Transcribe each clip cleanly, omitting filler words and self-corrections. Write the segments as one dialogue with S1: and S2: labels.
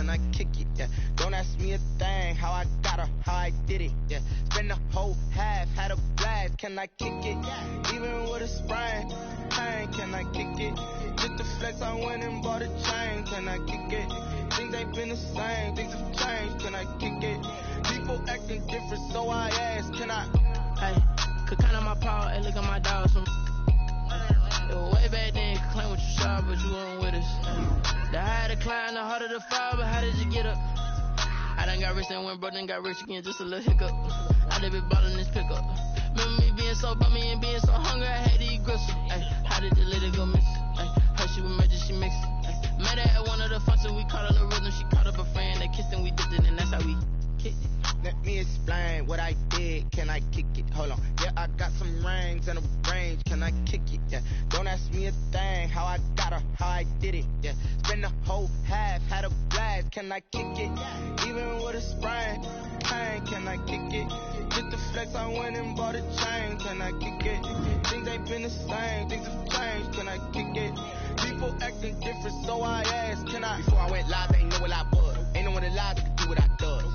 S1: can I kick it? Yeah, don't ask me a thing, how I got her, how I did it. Yeah, spend the whole half, had a blast, can I kick it? Even with a sprain, pain, can I kick it? Just the flex, I went and bought a chain, can I kick it? Things ain't been the same, things have changed, can I kick it? People acting different, so I ask, can I?
S2: Hey, could count on my power, hey, look at my dogs from. Way back then, you could claim what you saw, but you weren't with us. The higher the climb, the harder the fall, but how did you get up? I done got rich and went broke, then got rich again, just a little hiccup. I done been ballin' this pickup. Remember me being so bummy and being so hungry, I had to eat gristle. Ay, how did the little go miss? Ay, her she was major, she mixed. Met her at one of the functions, we caught her the rhythm, she caught up a friend, they kissed and we dipped it, and that's how we kicked it.
S1: Let me explain what I did, can I kick it? Hold on, yeah, I got some rings and a range, can I kick it? Yeah, don't ask me a thing, how I got her, how I did it. Yeah, spend the whole half, had a blast, can I kick it? Even with a sprain, pain, can I kick it? Just the flex, I went and bought a chain, can I kick it? Things ain't been the same, things have changed, can I kick it? People acting different, so I asked, can I? Before I went live, they ain't know what I was. Ain't no one alive that could do what I does.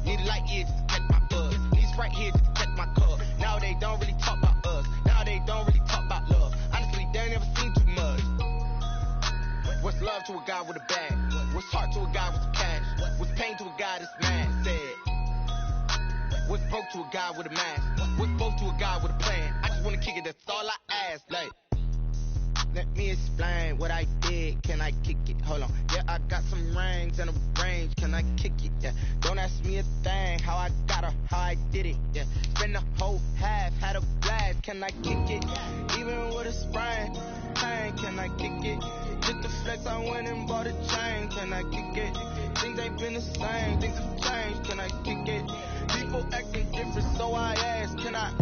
S1: Need a light year just to catch my buzz. Need Sprite here just to catch my cup. Now they don't really talk about us. Now they don't really talk about love. Honestly, they ain't never seen too much. What's love to a guy with a bag? What's heart to a guy with some cash? What's pain to a guy that's mad? Said. What's broke to a guy with a mask? What's both to a guy with a plan? I just wanna kick it, that's all I ask. Like, let me explain what I did, can I kick it? Hold on, yeah, I got some rings and a range, can I kick it? Yeah, don't ask me a thing, how I got her, how I did it. Yeah, spend the whole half, had a blast, can I kick it? Even with a sprain, pain, can I kick it? Just the flex, I went and bought a chain, can I kick it? Things ain't been the same, things have changed, can I kick it? People acting different, so I ask, can I?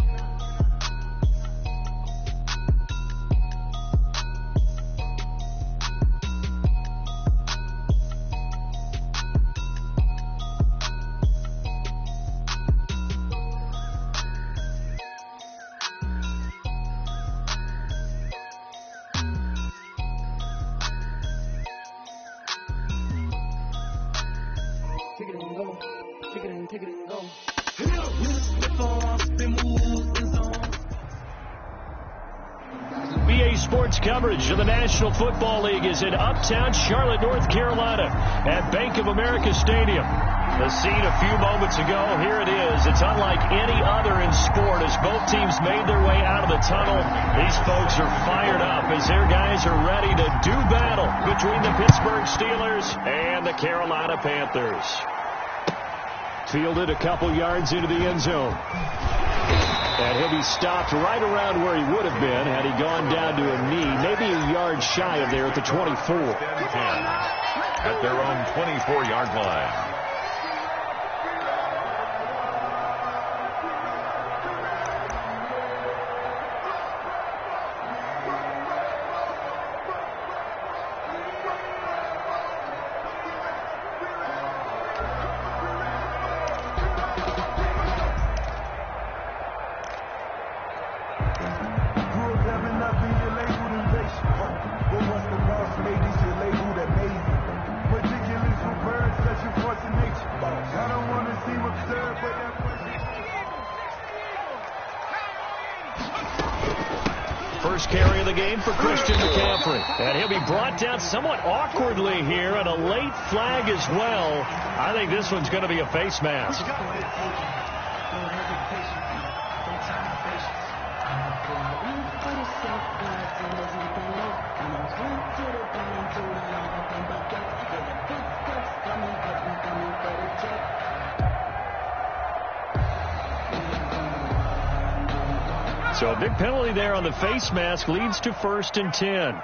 S3: BA Sports coverage of the National Football League is in uptown Charlotte, North Carolina at Bank of America Stadium. The scene a few moments ago, here it is. It's unlike any other in sport as both teams made their way out of the tunnel. These folks are fired up as their guys are ready to do battle between the Pittsburgh Steelers and the Carolina Panthers. Fielded a couple yards into the end zone. And he'll be stopped right around where he would have been had he gone down to a knee, maybe a yard shy of there at the 24.
S4: At their own 24-yard line.
S3: First carry of the game for Christian McCaffrey. And he'll be brought down somewhat awkwardly here, and a late flag as well. I think this one's going to be a face mask. So a big penalty there on the face mask leads to 1st and 10.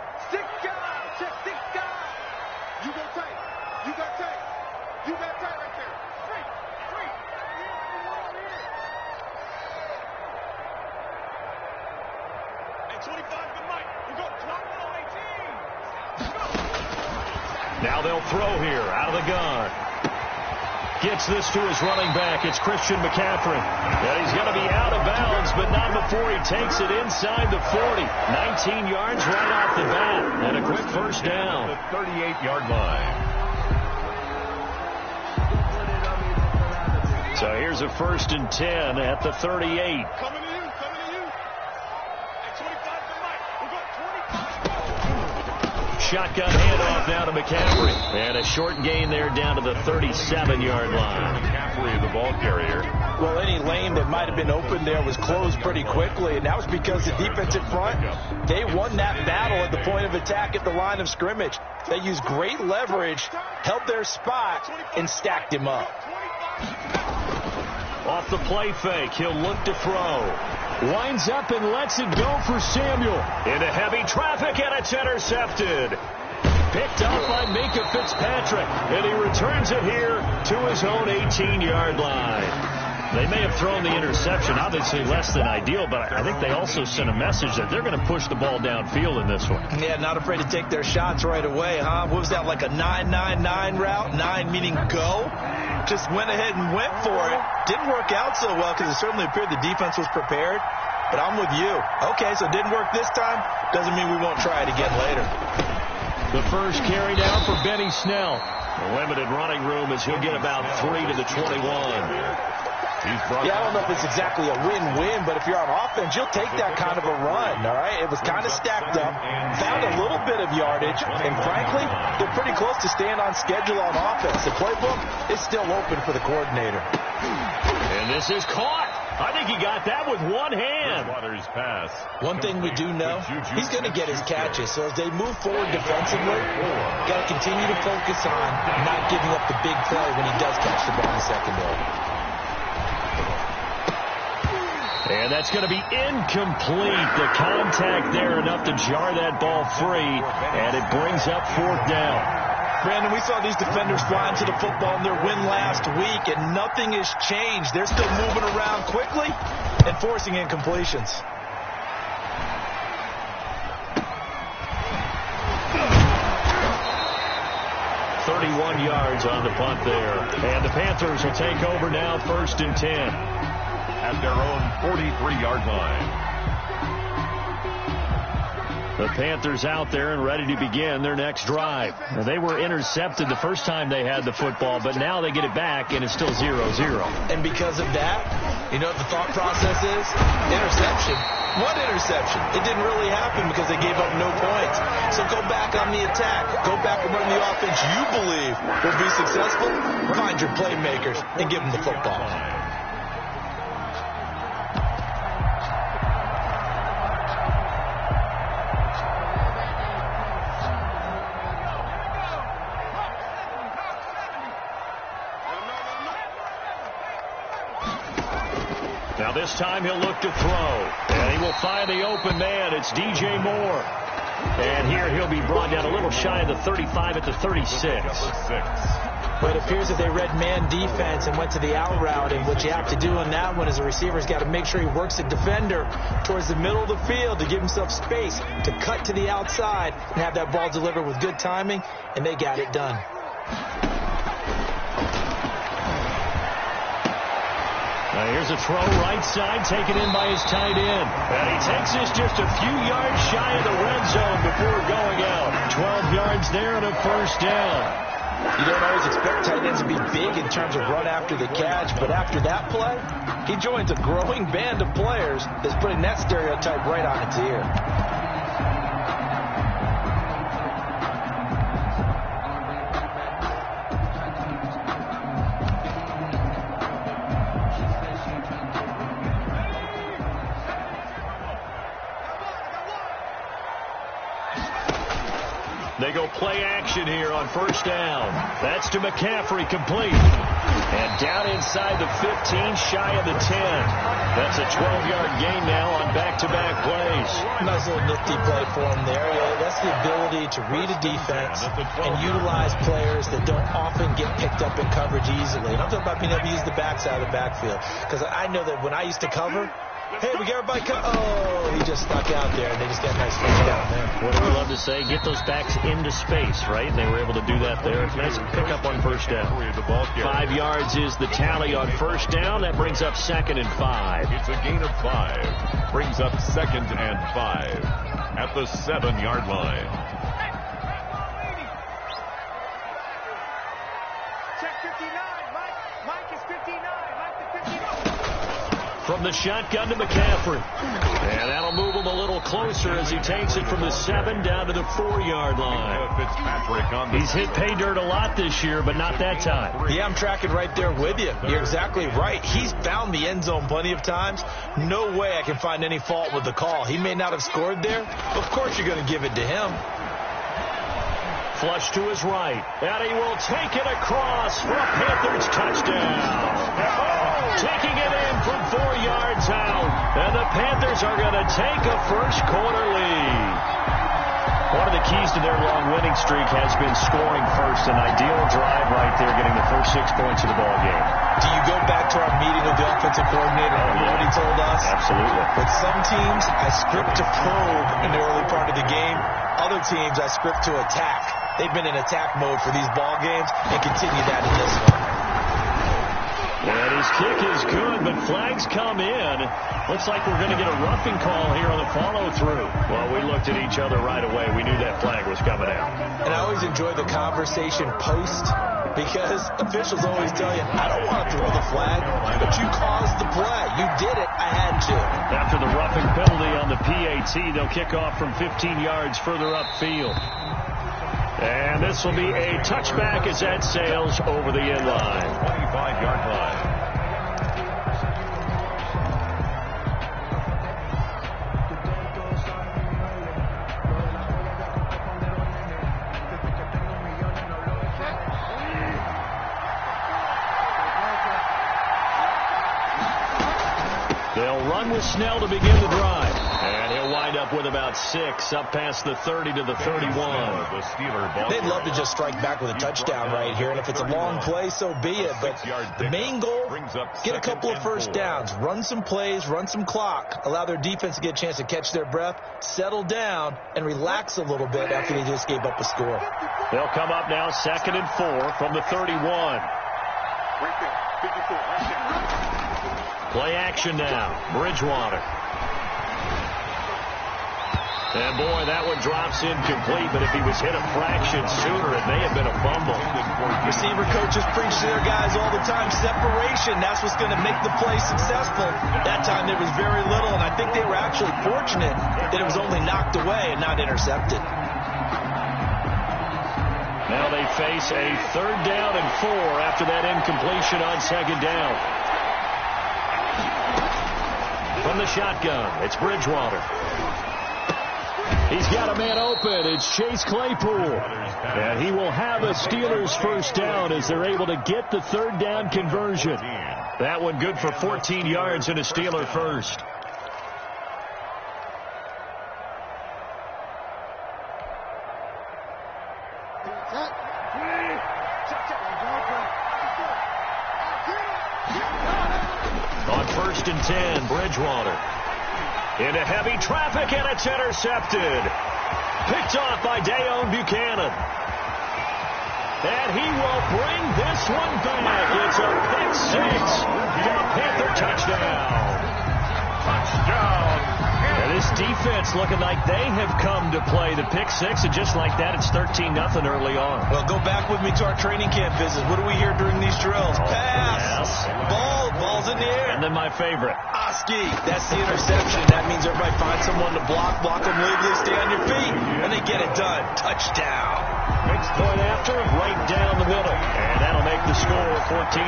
S3: Now they'll throw here out of the gun. Gets this to his running back. It's Christian McCaffrey. And he's going to be out of bounds, but not before he takes it inside the 40. 19 yards right off the bat. And a quick first down.
S4: The 38-yard line.
S3: So here's a 1st and 10 at the 38. Shotgun handoff now to McCaffrey. And a short gain there down to the 37-yard line.
S4: McCaffrey, the ball carrier.
S5: Well, any lane that might have been open there was closed pretty quickly, and that was because the defensive front, they won that battle at the point of attack at the line of scrimmage. They used great leverage, held their spot, and stacked him up.
S3: Off the play fake, he'll look to throw. Winds up and lets it go for Samuel. Into heavy traffic, and it's intercepted. Picked up by Minkah Fitzpatrick, and he returns it here to his own 18-yard line. They may have thrown the interception, obviously less than ideal, but I think they also sent a message that they're going to push the ball downfield in this one.
S5: Yeah, not afraid to take their shots right away, huh? What was that, like a 9-9-9 route? 9 meaning go? Just went ahead and went for it. Didn't work out so well because it certainly appeared the defense was prepared. But I'm with you. Okay, so it didn't work this time. Doesn't mean we won't try it again later.
S3: The first carry down for Benny Snell. Limited running room as he'll get about 3 to the 21.
S5: Yeah, I don't know if it's exactly a win-win, but if you're on offense, you'll take that kind of a run, all right? It was kind of stacked up, found a little bit of yardage, and frankly, they're pretty close to staying on schedule on offense. The playbook is still open for the coordinator.
S3: And this is caught. I think he got that with one hand.
S4: Pass.
S5: One thing we do know, he's going to get his catches. So as they move forward defensively, got to continue to focus on not giving up the big play when he does catch the ball in the secondary.
S3: And that's going to be incomplete. The contact there enough to jar that ball free, and it brings up 4th down.
S5: Brandon, we saw these defenders flying to the football in their win last week, and nothing has changed. They're still moving around quickly and forcing incompletions.
S3: Yards on the punt there. And the Panthers will take over now, 1st and 10.
S4: At their own 43-yard line.
S3: The Panthers out there and ready to begin their next drive. Now, they were intercepted the first time they had the football, but now they get it back, and it's still 0-0.
S5: And because of that, you know what the thought process is? Interception. What interception? It didn't really happen because they gave up no points. So go back on the attack. Go back and run the offense you believe will be successful. Find your playmakers and give them the football.
S3: Now this time he'll look to throw. And he will find the open man. It's DJ Moore. And here he'll be brought down a little shy of the 35 at the 36.
S5: But it appears that they read man defense and went to the out route. And what you have to do on that one is the receiver's got to make sure he works the defender towards the middle of the field to give himself space to cut to the outside and have that ball delivered with good timing. And they got it done.
S3: Now here's a throw right side taken in by his tight end. And he takes this just a few yards shy of the red zone before going out. 12 yards there and a 1st down.
S5: You don't always expect tight ends to be big in terms of run after the catch, but after that play, he joins a growing band of players that's putting that stereotype right on its ear.
S3: They go play action here on 1st down. That's to McCaffrey, complete. And down inside the 15, shy of the 10. That's a 12-yard gain now on back-to-back plays.
S5: Nice little nifty play for him there. That's the ability to read a defense and utilize players that don't often get picked up in coverage easily. And I'm talking about being able to use the backside of the backfield. Because I know that when I used to cover, hey, we got everybody oh, he just stuck out there, and they just got a nice first down there.
S3: What do we love to say? Get those backs into space, right? They were able to do that there. Nice pickup on 1st down. 5 yards is the tally on 1st down. That brings up 2nd and 5.
S4: It's a gain of 5. Brings up 2nd and 5 at the 7-yard line.
S6: Check 59. Mike is 59.
S3: from the shotgun to McCaffrey. And that'll move him a little closer as he takes it from the 7 down to the 4-yard line. He's hit pay dirt a lot this year, but not that time.
S5: Yeah, I'm tracking right there with you. You're exactly right. He's found the end zone plenty of times. No way I can find any fault with the call. He may not have scored there. Of course you're going to give it to him.
S3: Flush to his right. And he will take it across for a Panthers touchdown. Taking it in from 4 yards out. And the Panthers are going to take a first quarter lead. One of the keys to their long winning streak has been scoring first. An ideal drive right there, getting the first 6 points of the ball game.
S5: Do you go back to our meeting with the offensive coordinator and what he told us?
S3: Absolutely.
S5: With some teams, I script to probe in the early part of the game. Other teams, I script to attack. They've been in attack mode for these ball games and continue that in this one.
S3: And his kick is good, but flags come in. Looks like we're going to get a roughing call here on the follow-through. Well, we looked at each other right away. We knew that flag was coming out.
S5: And I always enjoy the conversation post because officials always tell you, I don't want to throw the flag, but you caused the play. You did it. I had to.
S3: After the roughing penalty on the PAT, they'll kick off from 15 yards further upfield. And this will be a touchback as that sails over the end line.
S4: 25-yard line.
S3: They'll run with Snell to begin the drive. And he'll wind up with about 6, up past the 30 to the 31.
S5: They'd love to just strike back with a touchdown right here, and if it's a long play, so be it. But the main goal, get a couple of first downs, run some plays, run some clock, allow their defense to get a chance to catch their breath, settle down, and relax a little bit after they just gave up a score.
S3: They'll come up now 2nd and 4 from the 31. Play action now. Bridgewater. And boy, that one drops incomplete, but if he was hit a fraction sooner, it may have been a fumble.
S5: Receiver coaches preach to their guys all the time, separation, that's what's going to make the play successful. That time there was very little, and I think they were actually fortunate that it was only knocked away and not intercepted.
S3: Now they face a 3rd down and 4 after that incompletion on 2nd down. From the shotgun, it's Bridgewater. He's got a man open. It's Chase Claypool. And he will have a Steelers first down as they're able to get the 3rd down conversion. That one good for 14 yards and a Steeler first. On 1st and 10, Bridgewater. Into heavy traffic, and it's intercepted. Picked off by Deone Bucannon. And he will bring this one back. It's a pick 6 for a Panther touchdown. Touchdown. And this defense looking like they have come to play the pick 6, and just like that, it's 13-0 early on.
S5: Well, go back with me to our training camp visit. What do we hear during these drills? Pass.
S3: Yes.
S5: Ball's in the air.
S3: And then my favorite.
S5: Oski, that's the interception. That means everybody finds someone to block them legally, stay on your feet, and they get it done. Touchdown.
S3: Next point after, right down the middle. And that'll make the score 14-0.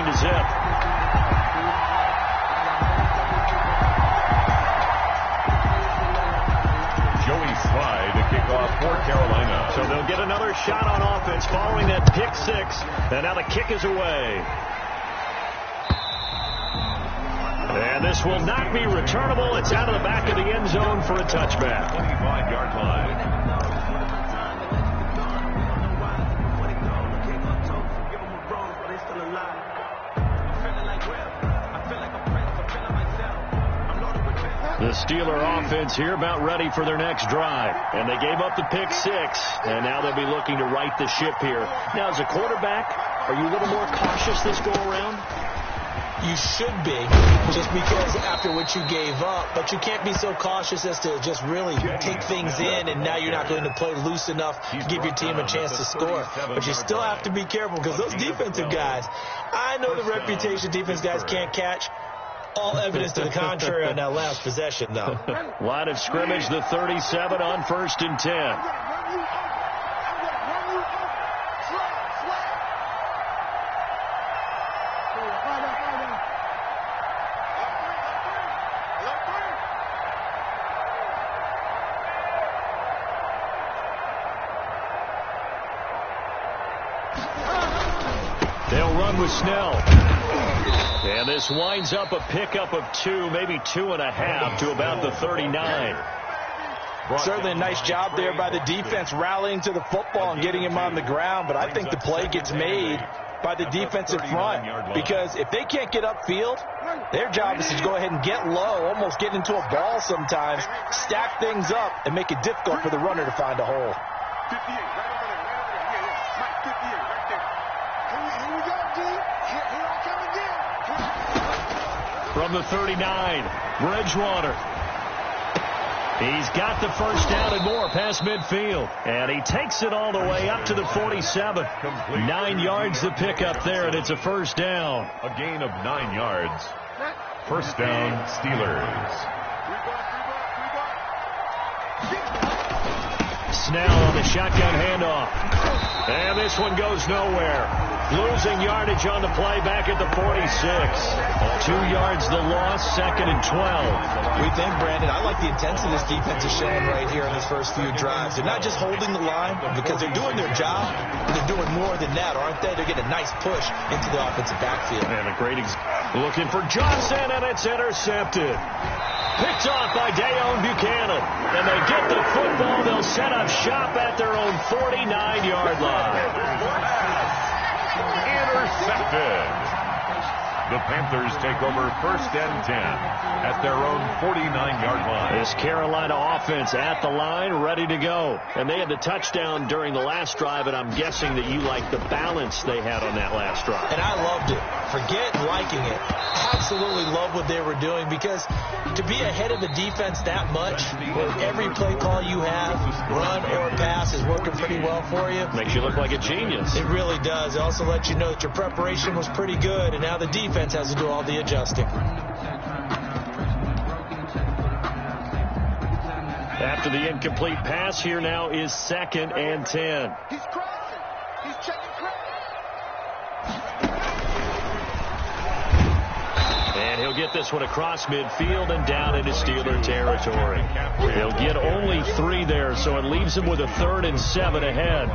S4: Joey Slye to kick off for Carolina.
S3: So they'll get another shot on offense following that pick 6. And now the kick is away. And this will not be returnable. It's out of the back of the end zone for a touchback.
S4: 25-yard line.
S3: The Steeler offense here about ready for their next drive. And they gave up the pick 6, and now they'll be looking to right the ship here. Now, as a quarterback, are you a little more cautious this go-around?
S5: You should be, just because after what you gave up. But you can't be so cautious as to just really take things in, and now you're not going to play loose enough to give your team a chance to score. But you still have to be careful because those defensive guys, I know the reputation defense guys can't catch. All evidence to the contrary on that last possession, though.
S3: Line of scrimmage, the 37 on 1st and 10. They'll run with Snell. And this winds up a pickup of 2, maybe 2.5 to about the 39.
S5: Certainly a nice job there by the defense rallying to the football and getting him on the ground, but I think the play gets made by the defensive front, because if they can't get upfield, their job is to go ahead and get low, almost get into a ball sometimes, stack things up, and make it difficult for the runner to find a hole.
S6: 58, right over there, Mike, 58, right there. Here we go, D. Here I come again.
S3: From the 39, Bridgewater. He's got the first down and more past midfield. And he takes it all the way up to the 47. 9 yards to pick up there, and it's a first down.
S4: A gain of 9 yards. First down, Steelers.
S3: Snell on the shotgun handoff. And this one goes nowhere. Losing yardage on the play back at the 46. 2 yards the loss, 2nd and 12.
S5: We think, Brandon, I like the intensity this defense is showing right here in these first few drives. They're not just holding the line because they're doing their job, but they're doing more than that, aren't they? They're getting a nice push into the offensive backfield.
S3: And a great looking for Johnson, and it's intercepted. Picked off by Dayon Buchanan. And they get the football. They'll set up shop at their own 49-yard line.
S4: Intercepted. The Panthers take over 1st and 10 at their own 49-yard line.
S3: This Carolina offense at the line, ready to go. And they had the touchdown during the last drive, and I'm guessing that you like the balance they had on that last drive.
S5: And I loved it. Forget liking it. Absolutely love what they were doing, because to be ahead of the defense that much, where every play call you have, run or pass, is working pretty well for you.
S3: Makes you look like a genius.
S5: It really does. It also lets you know that your preparation was pretty good, and now the defense has to do all the adjusting.
S3: After the incomplete pass, here now is 2nd and 10.
S6: He's crossing. He's checking crack.
S3: And he'll get this one across midfield and down into Steeler territory. He'll get only 3 there, so it leaves him with a 3rd and 7 ahead.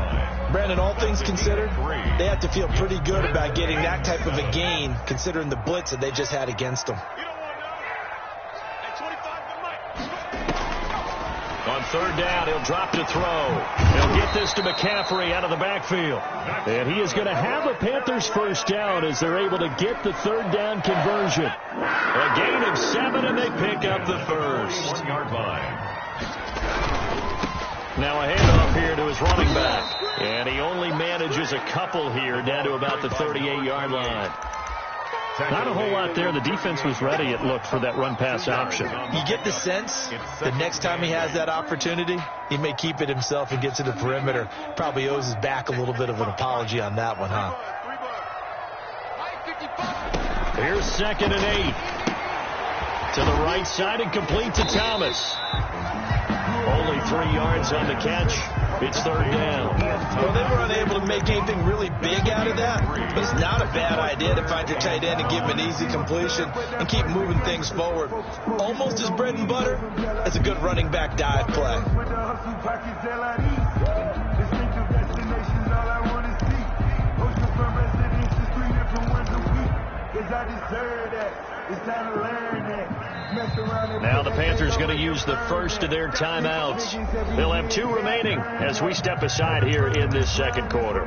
S5: Brandon, all things considered, they have to feel pretty good about getting that type of a gain, considering the blitz that they just had against them.
S3: On 3rd down, he'll drop to throw. He'll get this to McCaffrey out of the backfield. And he is going to have a Panthers first down as they're able to get the 3rd down conversion. A gain of 7, and they pick up the first.
S4: 1-yard line.
S3: Now a handoff here to his running back. And he only manages a couple here down to about the 38-yard line. Not a whole lot there. The defense was ready, it looked, for that run-pass option.
S5: You get the sense that next time he has that opportunity, he may keep it himself and get to the perimeter. Probably owes his back a little bit of an apology on that one, huh?
S3: Here's 2nd and 8. To the right side and complete to Thomas. Only 3 yards on the catch. It's 3rd down.
S5: Well, they were unable to make anything really big out of that, but it's not a bad idea to find your tight end and give him an easy completion and keep moving things forward. Almost his bread and butter. It's a good running back dive play.
S3: Now the Panthers going to use the first of their timeouts. They'll have 2 remaining as we step aside here in this 2nd quarter.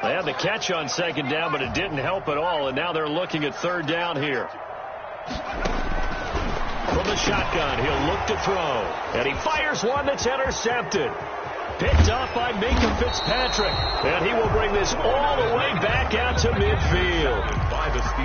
S3: They had the catch on 2nd down, but it didn't help at all, and now they're looking at 3rd down here. From the shotgun, he'll look to throw. And he fires one that's intercepted. Picked off by Minkah Fitzpatrick. And he will bring this all the way back out to midfield.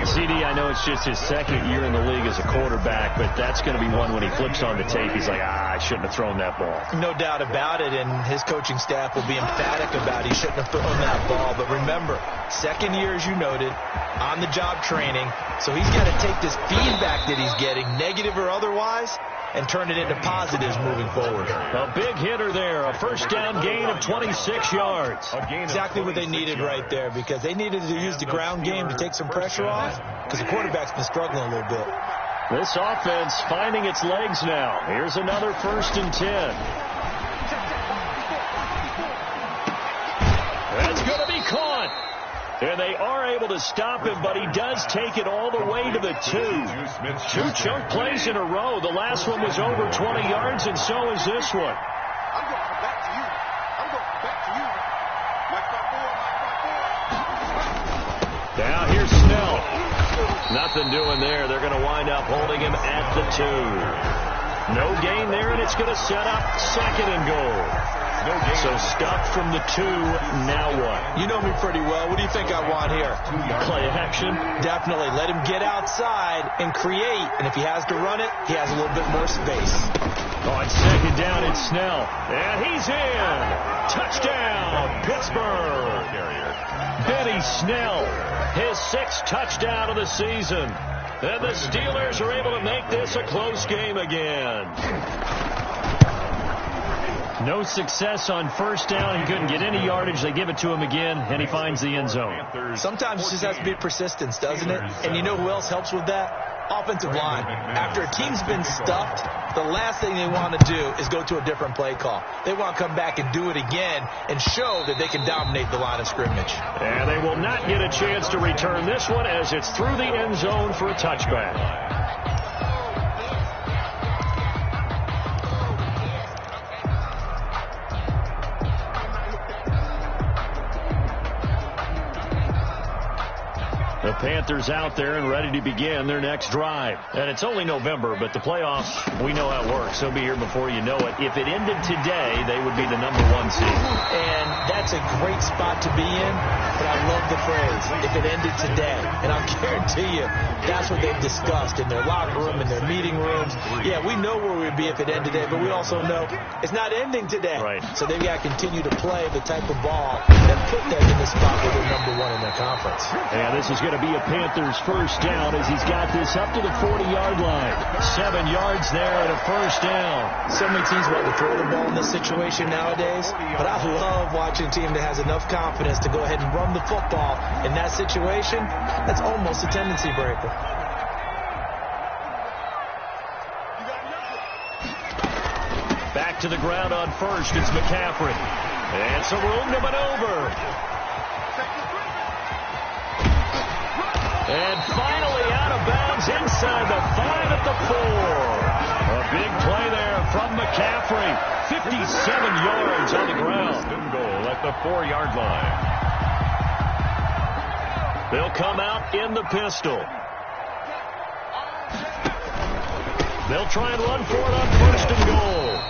S3: CD, I know it's just his second year in the league as a quarterback, but that's going to be one when he flips on the tape. He's like, I shouldn't have thrown that ball.
S5: No doubt about it, and his coaching staff will be emphatic about he shouldn't have thrown that ball. But remember, second year, as you noted, on-the-job training, so he's got to take this feedback that he's getting, negative or otherwise, and turn it into positives moving forward.
S3: A big hitter there, a first down gain of 26 yards.
S5: Exactly what they needed right there, because they needed to use the ground game to take some pressure off, because the quarterback's been struggling a little bit.
S3: This offense finding its legs now. Here's another 1st and 10. That's going to be caught. And they are able to stop him, but he does take it all the way to the 2. 2 chunk plays in a row. The last one was over 20 yards, and so is this one.
S6: I'm going back to you. I'm going back to you.
S3: Now here's Snell. Nothing doing there. They're going to wind up holding him at the 2. No gain there, and it's going to set up 2nd and goal. So stopped from the 2. Now what?
S5: You know me pretty well. What do you think I want here?
S3: Play action?
S5: Definitely. Let him get outside and create. And if he has to run it, he has a little bit more space.
S3: On 2nd down, it's Snell. And he's in. Touchdown, Pittsburgh. Benny Snell, his 6th touchdown of the season. And the Steelers are able to make this a close game again. No success on 1st down. He couldn't get any yardage. They give it to him again, and he finds the end zone.
S5: Sometimes it just has to be persistence, doesn't it? And you know who else helps with that? Offensive line. After a team's been stuffed, the last thing they want to do is go to a different play call. They want to come back and do it again and show that they can dominate the line of scrimmage.
S3: And they will not get a chance to return this one as it's through the end zone for a touchback. The Panthers out there and ready to begin their next drive. And it's only November, but the playoffs, we know how it works. They'll be here before you know it. If it ended today, they would be the #1 seed.
S5: And that's a great spot to be in, but I love the phrase, if it ended today. And I'll guarantee you, that's what they've discussed in their locker room, in their meeting rooms. Yeah, we know where we'd be if it ended today, but we also know it's not ending today.
S3: Right.
S5: So they've got to continue to play the type of ball that put them in the spot where they're #1 in their conference.
S3: And this is going to be a Panthers 1st down as he's got this up to the 40-yard line. 7 yards there and a 1st down.
S5: So many teams want to throw the ball in this situation nowadays, but I love watching a team that has enough confidence to go ahead and run the football in that situation. That's almost a tendency breaker.
S3: Back to the ground on 1st. It's McCaffrey. And some room to maneuver. And finally out of bounds inside the 5 at the 4. A big play there from McCaffrey. 57 yards on the ground.
S4: Goal at the 4-yard line.
S3: They'll come out in the pistol. They'll try and run for it on 1st and goal.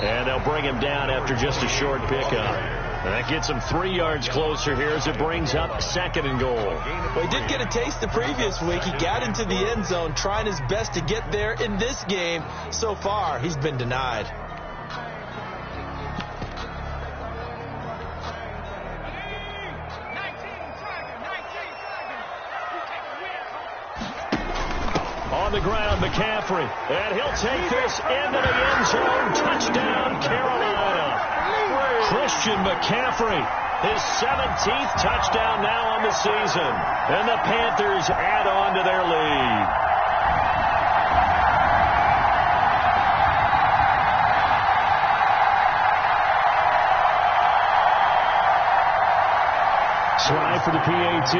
S3: And they'll bring him down after just a short pickup. And that gets him 3 yards closer here as it brings up 2nd and goal.
S5: Well, he did get a taste the previous week. He got into the end zone, trying his best to get there in this game. So far, he's been denied.
S3: On the ground, McCaffrey. And he'll take this into the end zone. Touchdown, Carolina. Christian McCaffrey, his 17th touchdown now on the season. And the Panthers add on to their lead. Try for the PAT.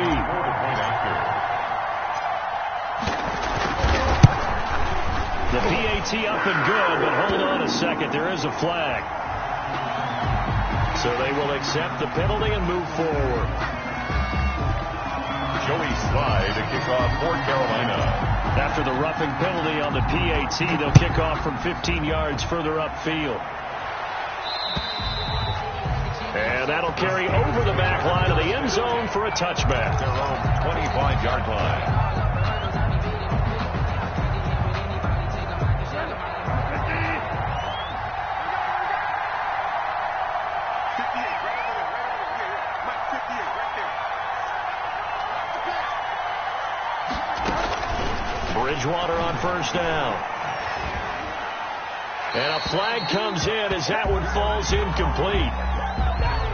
S3: The PAT up and good, but hold on a second. There is a flag. So they will accept the penalty and move forward.
S4: Joey Slye to kick off for Carolina.
S3: After the roughing penalty on the PAT, they'll kick off from 15 yards further upfield. And that'll carry over the back line of the end zone for a touchback.
S4: Their own 25-yard line.
S3: Bridgewater on first down. And a flag comes in as that one falls incomplete.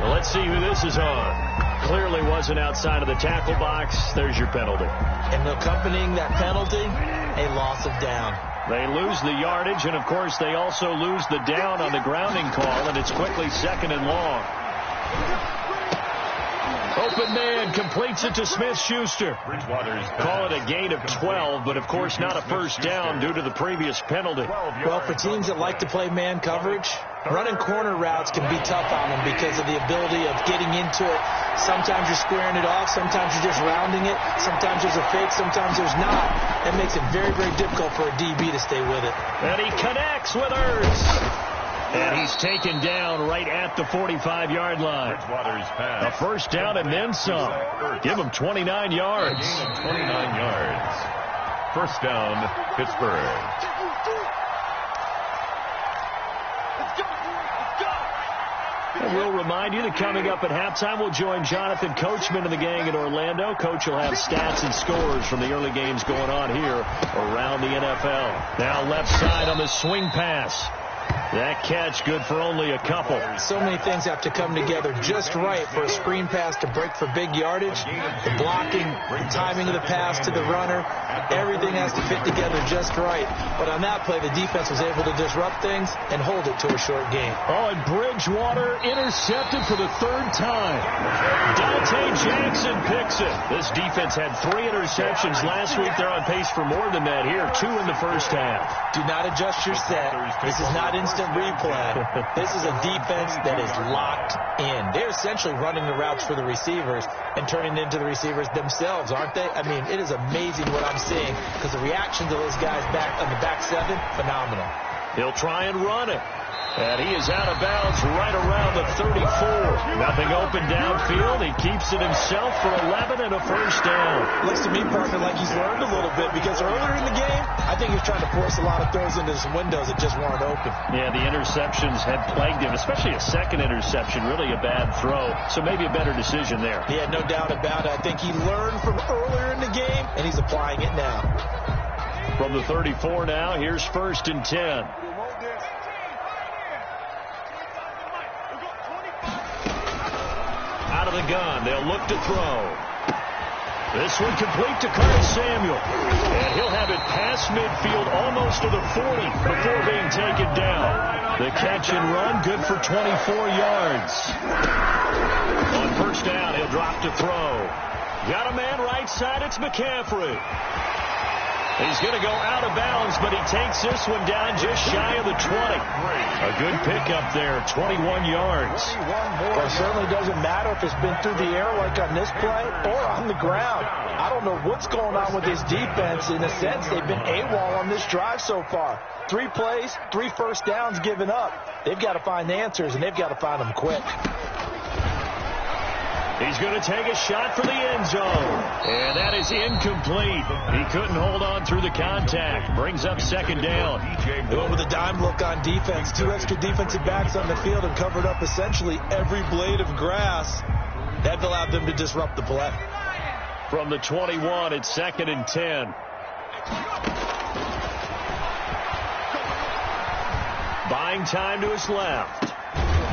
S3: Well, let's see who this is on. Clearly wasn't outside of the tackle box. There's your penalty.
S5: And accompanying that penalty, a loss of down.
S3: They lose the yardage, and, of course, they also lose the down on the grounding call, and it's quickly 2nd and long. Open man completes it to Smith-Schuster. Call it a gain of 12, but, of course, not a first down due to the previous penalty.
S5: Well, for teams that like to play man coverage, running corner routes can be tough on them because of the ability of getting into it. Sometimes you're squaring it off. Sometimes you're just rounding it. Sometimes there's a fake. Sometimes there's not. That makes it very, very difficult for a DB to stay with it.
S3: And he connects with Ertz. And he's taken down right at the 45-yard line. A first down and then some. Give him 29 yards.
S4: A gain of 29 yards. First down, Pittsburgh.
S3: And we'll remind you that coming up at halftime, we'll join Jonathan Coachman and the gang in Orlando. Coach will have stats and scores from the early games going on here around the NFL. Now left side on the swing pass. That catch good for only a couple.
S5: So many things have to come together just right for a screen pass to break for big yardage. The blocking, the timing of the pass to the runner, everything has to fit together just right. But on that play, the defense was able to disrupt things and hold it to a short game.
S3: Oh, and Bridgewater intercepted for the 3rd time. Dante Jackson picks it. This defense had 3 interceptions last week. They're on pace for more than that here. 2 in the first half.
S5: Do not adjust your set. This is not instant replay. This is a defense that is locked in. They're essentially running the routes for the receivers and turning into the receivers themselves, aren't they? I mean, it is amazing what I'm seeing because the reactions of those guys back on the back 7, phenomenal.
S3: He'll try and run it. And he is out of bounds right around the 34. Nothing open downfield. He keeps it himself for 11 and a first down.
S5: Looks to me, partner, like he's learned a little bit because earlier in the game, I think he was trying to force a lot of throws into some windows that just weren't open.
S3: Yeah, the interceptions had plagued him, especially a second interception, really a bad throw. So maybe a better decision there.
S5: Yeah, no doubt about it. I think he learned from earlier in the game, and he's applying it now.
S3: From the 34 now, here's 1st and 10. Out of the gun, they'll look to throw. This one complete to Curtis Samuel. And he'll have it past midfield almost to the 40 before being taken down. The catch and run, good for 24 yards. On first down, he'll drop to throw. Got a man right side, it's McCaffrey. He's going to go out of bounds, but he takes this one down just shy of the 20. A good pickup there, 21 yards.
S5: Well, it certainly doesn't matter if it's been through the air like on this play or on the ground. I don't know what's going on with this defense. In a sense, they've been AWOL on this drive so far. 3 plays, 3 first downs given up. They've got to find the answers, and they've got to find them quick.
S3: He's going to take a shot for the end zone. And that is incomplete. He couldn't hold on through the contact. Brings up 2nd down.
S5: They went with a dime look on defense. 2 extra defensive backs on the field and covered up essentially every blade of grass. That allowed them to disrupt the play.
S3: From the 21, it's 2nd and 10. Buying time to his left.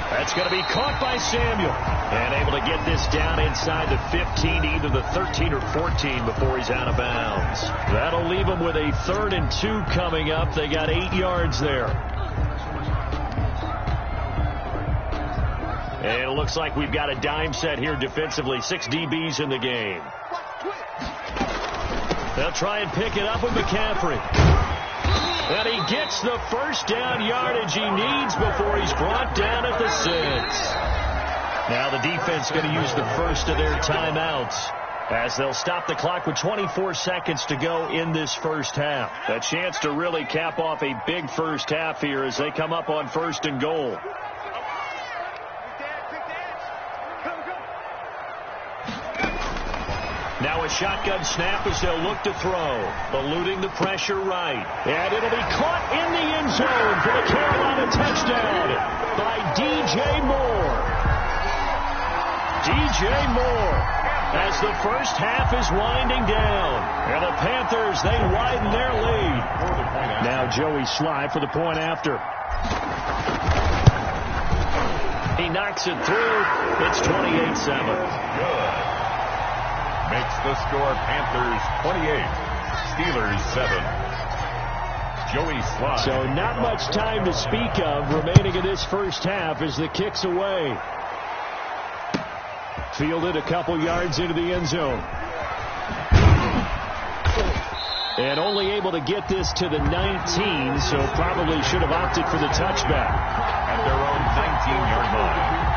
S3: That's going to be caught by Samuel. And able to get this down inside the 15, either the 13 or 14 before he's out of bounds. That'll leave him with a 3rd and 2 coming up. They got 8 yards there. And it looks like we've got a dime set here defensively. 6 DBs in the game. They'll try and pick it up with McCaffrey. And he gets the first down yardage he needs before he's brought down at the 6. Now the defense going to use the first of their timeouts. as they'll stop the clock with 24 seconds to go in this first half. A chance to really cap off a big first half here as they come up on 1st and goal. Now a shotgun snap as they'll look to throw. Eluding the pressure right. And it'll be caught in the end zone for the Carolina touchdown by DJ Moore. DJ Moore as the first half is winding down. And the Panthers, they widen their lead. Now Joey Slye for the point after. He knocks it through. It's 28-7.
S4: Good. Makes the score Panthers 28, Steelers 7. Joey Slye.
S3: So not much time to speak of remaining in this first half as the kick's away. Fielded a couple yards into the end zone. And only able to get this to the 19, so probably should have opted for the touchback.
S4: At their own 19-yard line.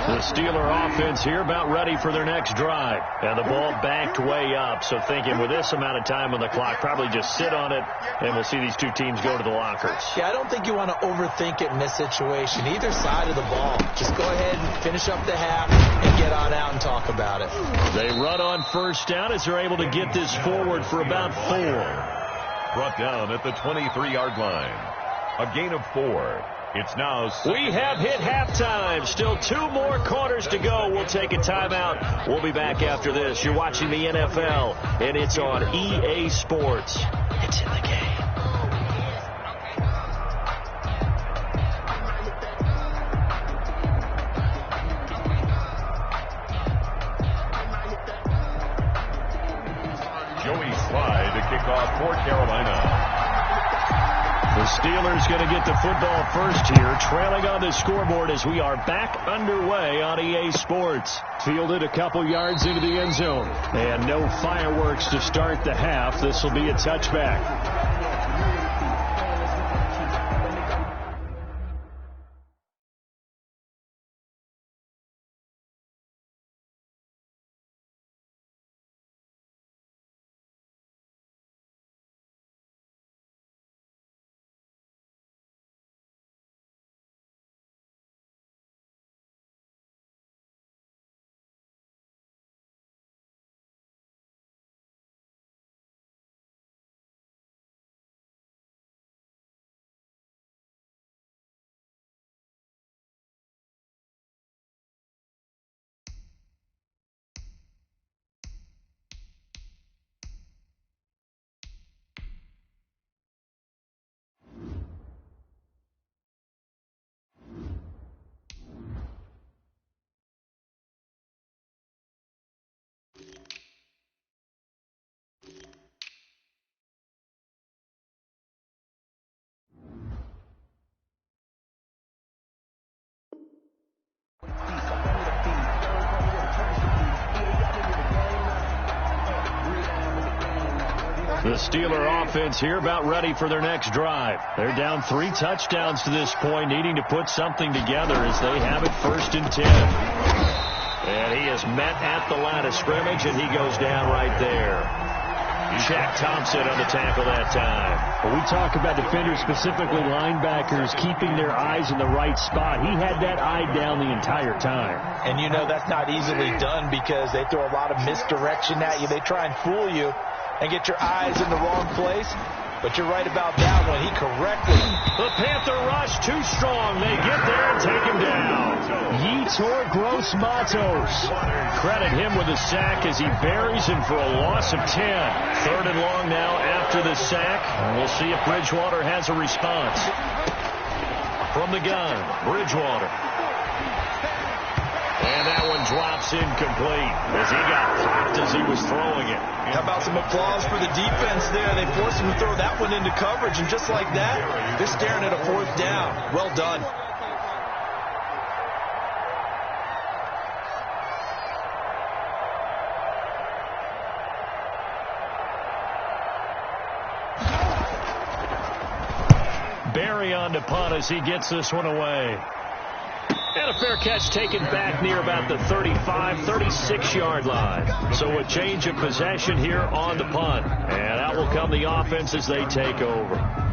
S3: The Steeler offense here about ready for their next drive. And the ball backed way up. So thinking with this amount of time on the clock, probably just sit on it, and we'll see these two teams go to the lockers.
S5: Yeah, I don't think you want to overthink it in this situation. Either side of the ball. Just go ahead and finish up the half and get on out and talk about it.
S3: They run on first down as they're able to get this forward for about 4.
S4: Brought down at the 23-yard line. A gain of 4. It's now...
S3: We have hit halftime. Still 2 more quarters to go. We'll take a timeout. We'll be back after this. You're watching the NFL, and it's on EA Sports. It's in the game.
S4: Joey Slye to kick off for Carolina.
S3: The Steelers going to get the football first here, trailing on the scoreboard as we are back underway on EA Sports. Fielded a couple yards into the end zone. And no fireworks to start the half. This will be a touchback. The Steeler offense here about ready for their next drive. They're down 3 touchdowns to this point, needing to put something together as they have it 1st and 10. And he is met at the line of scrimmage, and he goes down right there. Shaq Thompson on the tackle that time.
S7: When we talk about defenders, specifically linebackers, keeping their eyes in the right spot, he had that eye down the entire time.
S5: And you know that's not easily done because they throw a lot of misdirection at you. They try and fool you and get your eyes in the wrong place. But you're right about that one. He correctly.
S3: The Panther rush too strong. They get there and take him down. Yetur Gross-Matos. Credit him with a sack as he buries him for a loss of 10. 3rd and long now after the sack. And we'll see if Bridgewater has a response. From the gun, Bridgewater. And that one drops incomplete as he got popped as he was throwing it.
S5: How about some applause for the defense there? They forced him to throw that one into coverage, and just like that, they're staring at a 4th down. Well done.
S3: Barry on to punt as he gets this one away. And a fair catch taken back near about the 35, 36-yard line. So a change of possession here on the punt. And out will come the offense as they take over.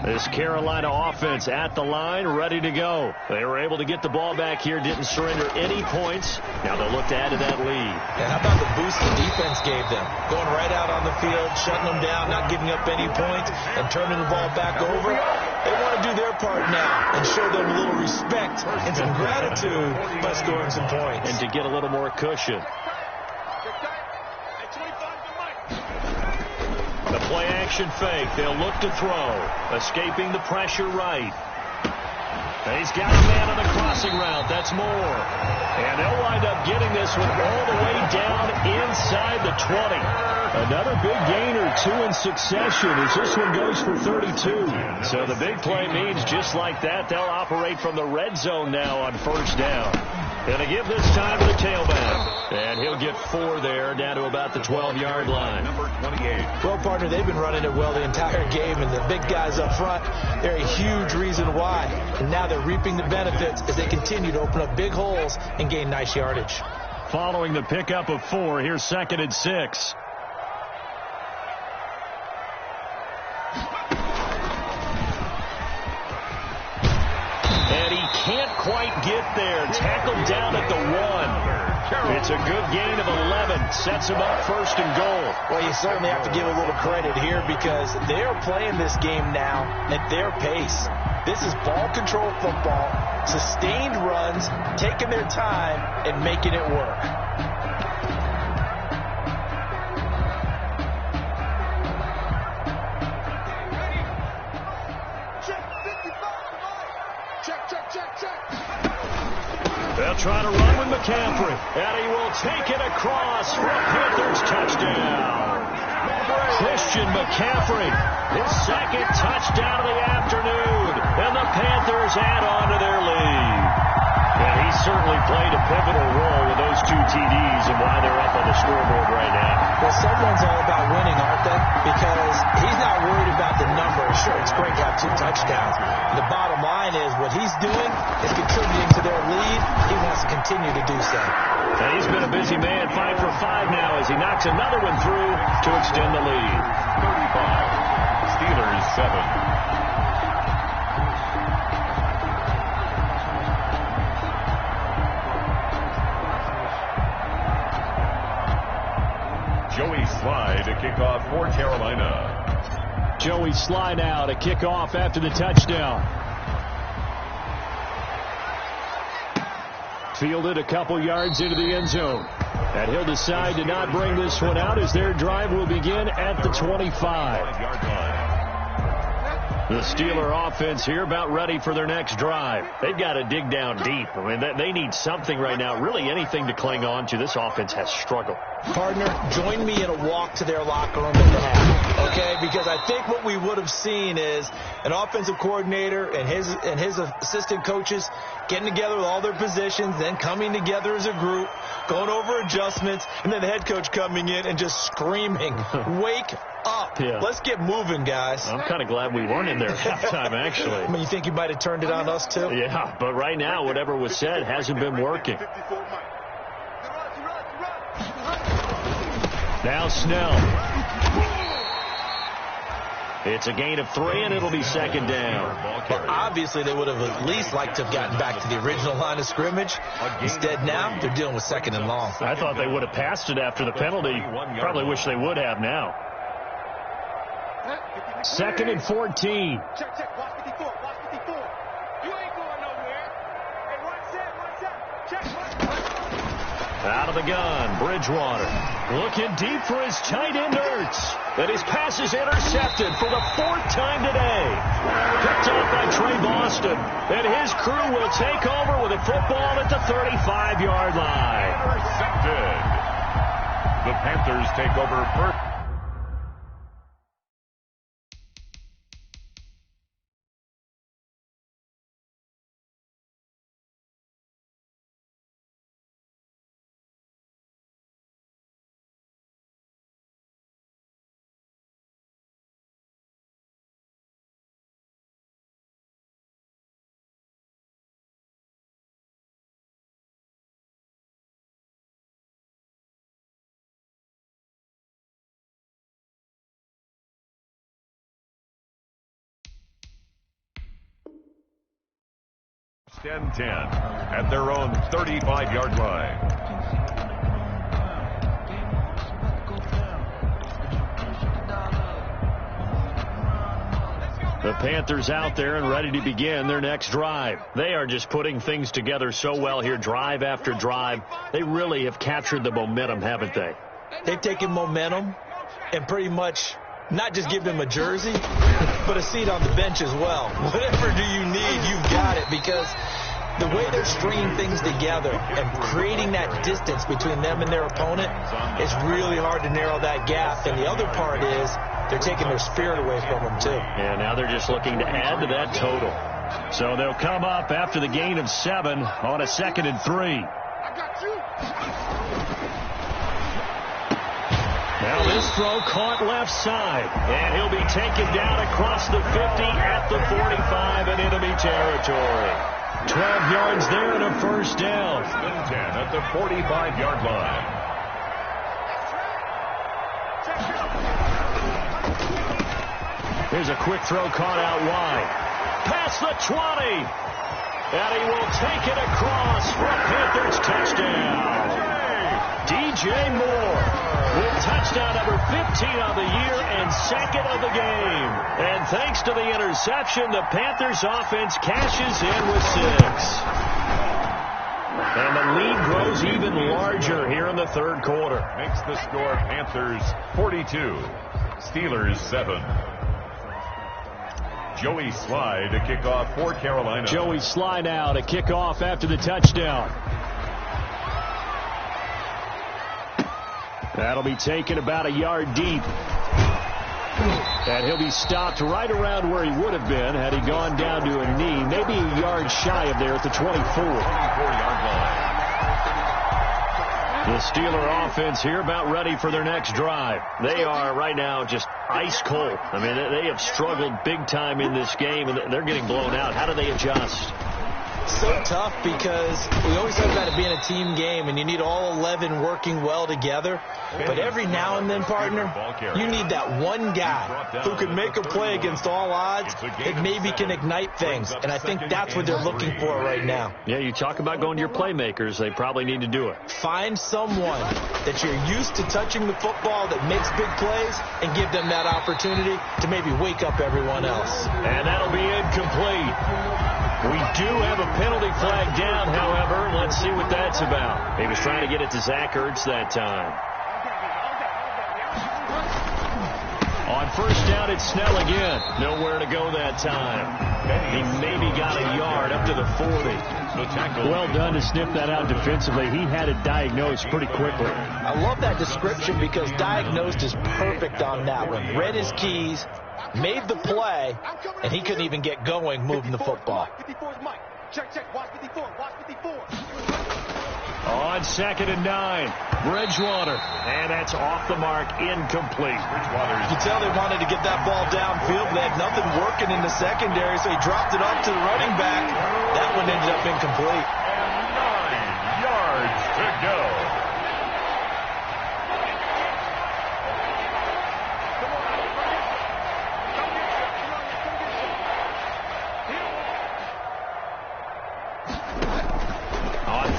S3: This Carolina offense at the line, ready to go. They were able to get the ball back here, didn't surrender any points. Now they'll look to add to that lead.
S5: And how about the boost the defense gave them? Going right out on the field, shutting them down, not giving up any points, and turning the ball back over. They want to do their part now and show them a little respect and some gratitude by scoring some points.
S3: And to get a little more cushion. The play-action fake. They'll look to throw. Escaping the pressure right. And he's got a man on the crossing route. That's Moore. And they'll wind up getting this one all the way down inside the 20. Another big gain or two in succession as this one goes for 32. So the big play means just like that, they'll operate from the red zone now on first down. Going to give this time to the tailback. And he'll get 4 there, down to about the 12-yard line.
S4: Number 28.
S5: Well, partner, they've been running it well the entire game, and the big guys up front, they're a huge reason why. And now they're reaping the benefits as they continue to open up big holes and gain nice yardage.
S3: Following the pickup of 4, here's 2nd and 6. And he can't quite get there. Tackled down at the 1. It's a good gain of 11. Sets him up 1st and goal.
S5: Well, you certainly have to give a little credit here because they are playing this game now at their pace. This is ball control football, sustained runs, taking their time, and making it work.
S3: They'll try to run with McCaffrey, and he will take it across for a Panthers touchdown. Christian McCaffrey, his 2nd touchdown of the afternoon, and the Panthers add on to their lead. And he certainly played a pivotal role with those 2 TDs and why they're up on the scoreboard right now.
S5: Well, someone's all about winning, aren't they? Because he's not worried about the number. Sure, it's great to have 2 touchdowns. The bottom line is what he's doing is contributing to their lead. He wants to continue to do so.
S3: And he's been a busy man, 5 for 5 now as he knocks another one through to extend the lead.
S4: 35. Steelers 7. Joey Slye to kick off for Carolina.
S7: Joey Slye now to kick off after the touchdown. Fielded a couple yards into the end zone. And he'll decide to not bring this one out as their drive will begin at the 25. The Steeler offense here about ready for their next drive. They've got to dig down deep. I mean, they need something right now, really anything to cling on to. This offense has struggled.
S5: Partner, join me in a walk to their locker room at the half, okay? Because I think what we would have seen is an offensive coordinator and his assistant coaches getting together with all their positions, then coming together as a group, going over adjustments, and then the head coach coming in and just screaming, "Wake up.
S3: Yeah.
S5: Let's get moving, guys."
S3: I'm kind of glad we weren't in there at halftime, actually.
S5: I mean, you think you might have turned it on us, too?
S3: Yeah, but right now, whatever was said hasn't been working. Now Snell. It's a gain of 3, and it'll be 2nd down.
S5: Well, obviously, they would have at least liked to have gotten back to the original line of scrimmage. Instead, now, they're dealing with 2nd and long.
S3: I thought they would have passed it after the penalty. Probably wish they would have now. 2nd and 14.
S6: Check. Watch 54. Watch 54. You ain't going nowhere. Hey, one set. Check.
S3: Out of the gun, Bridgewater. Looking deep for his tight end, Ertz. And his pass is intercepted for the 4th time today. Picked off by Trey Boston. And his crew will take over with a football at the 35-yard line.
S4: Intercepted. The Panthers take over first. First and 10 at their own 35-yard line.
S7: The Panthers out there and ready to begin their next drive. They are just putting things together so well here, drive after drive. They really have captured the momentum, haven't they?
S5: They've taken momentum and pretty much not just give them a jersey, but a seat on the bench as well. Whatever do you need, you've got it, because the way they're stringing things together and creating that distance between them and their opponent, it's really hard to narrow that gap. And the other part is they're taking their spirit away from them, too.
S7: Yeah, now they're just looking to add to that total. So they'll come up after the gain of 7 on a 2nd and 3. Now this throw caught left side, and he'll be taken down across the 50 at the 45 in enemy territory. 12 yards there and a first down.
S4: 10 at the 45-yard line.
S7: Here's a quick throw caught out wide. Past the 20. And he will take it across for a Panthers touchdown. DJ Moore with touchdown number 15 on the year and 2nd of the game. And thanks to the interception, the Panthers offense cashes in with 6. And the lead grows even larger here in the third quarter.
S4: Makes the score Panthers 42, Steelers 7. Joey Slye to kick off for Carolina.
S7: Joey Slye now to kick off after the touchdown. That'll be taken about a yard deep. And he'll be stopped right around where he would have been had he gone down to a knee, maybe a yard shy of there at the 24.
S4: 24-yard line.
S7: The Steeler offense here about ready for their next drive. They are right now just ice cold. I mean, they have struggled big time in this game, and they're getting blown out. How do they adjust?
S5: So tough, because we always talk about it being a team game and you need all 11 working well together. But every now and then, partner, you need that one guy who can make a play against all odds that maybe can ignite things. And I think that's what they're looking for right now.
S7: Yeah, you talk about going to your playmakers. They probably need to do it.
S5: Find someone that you're used to touching the football that makes big plays and give them that opportunity to maybe wake up everyone else.
S7: And that'll be incomplete. We do have a penalty flag down, however. Let's see what that's about. He was trying to get it to Zach Ertz that time. On first down, it's Snell again. Nowhere to go that time. He maybe got a yard up to the 40. Well done to sniff that out defensively. He had it diagnosed pretty quickly.
S5: I love that description, because diagnosed is perfect on that one. Read his keys, made the play, and he couldn't even get going moving the football.
S7: On 2nd and 9, Bridgewater. And that's off the mark, incomplete.
S5: You can tell they wanted to get that ball downfield. They had nothing working in the secondary, so he dropped it off to the running back. That one ended up incomplete.
S4: And 9 yards to go.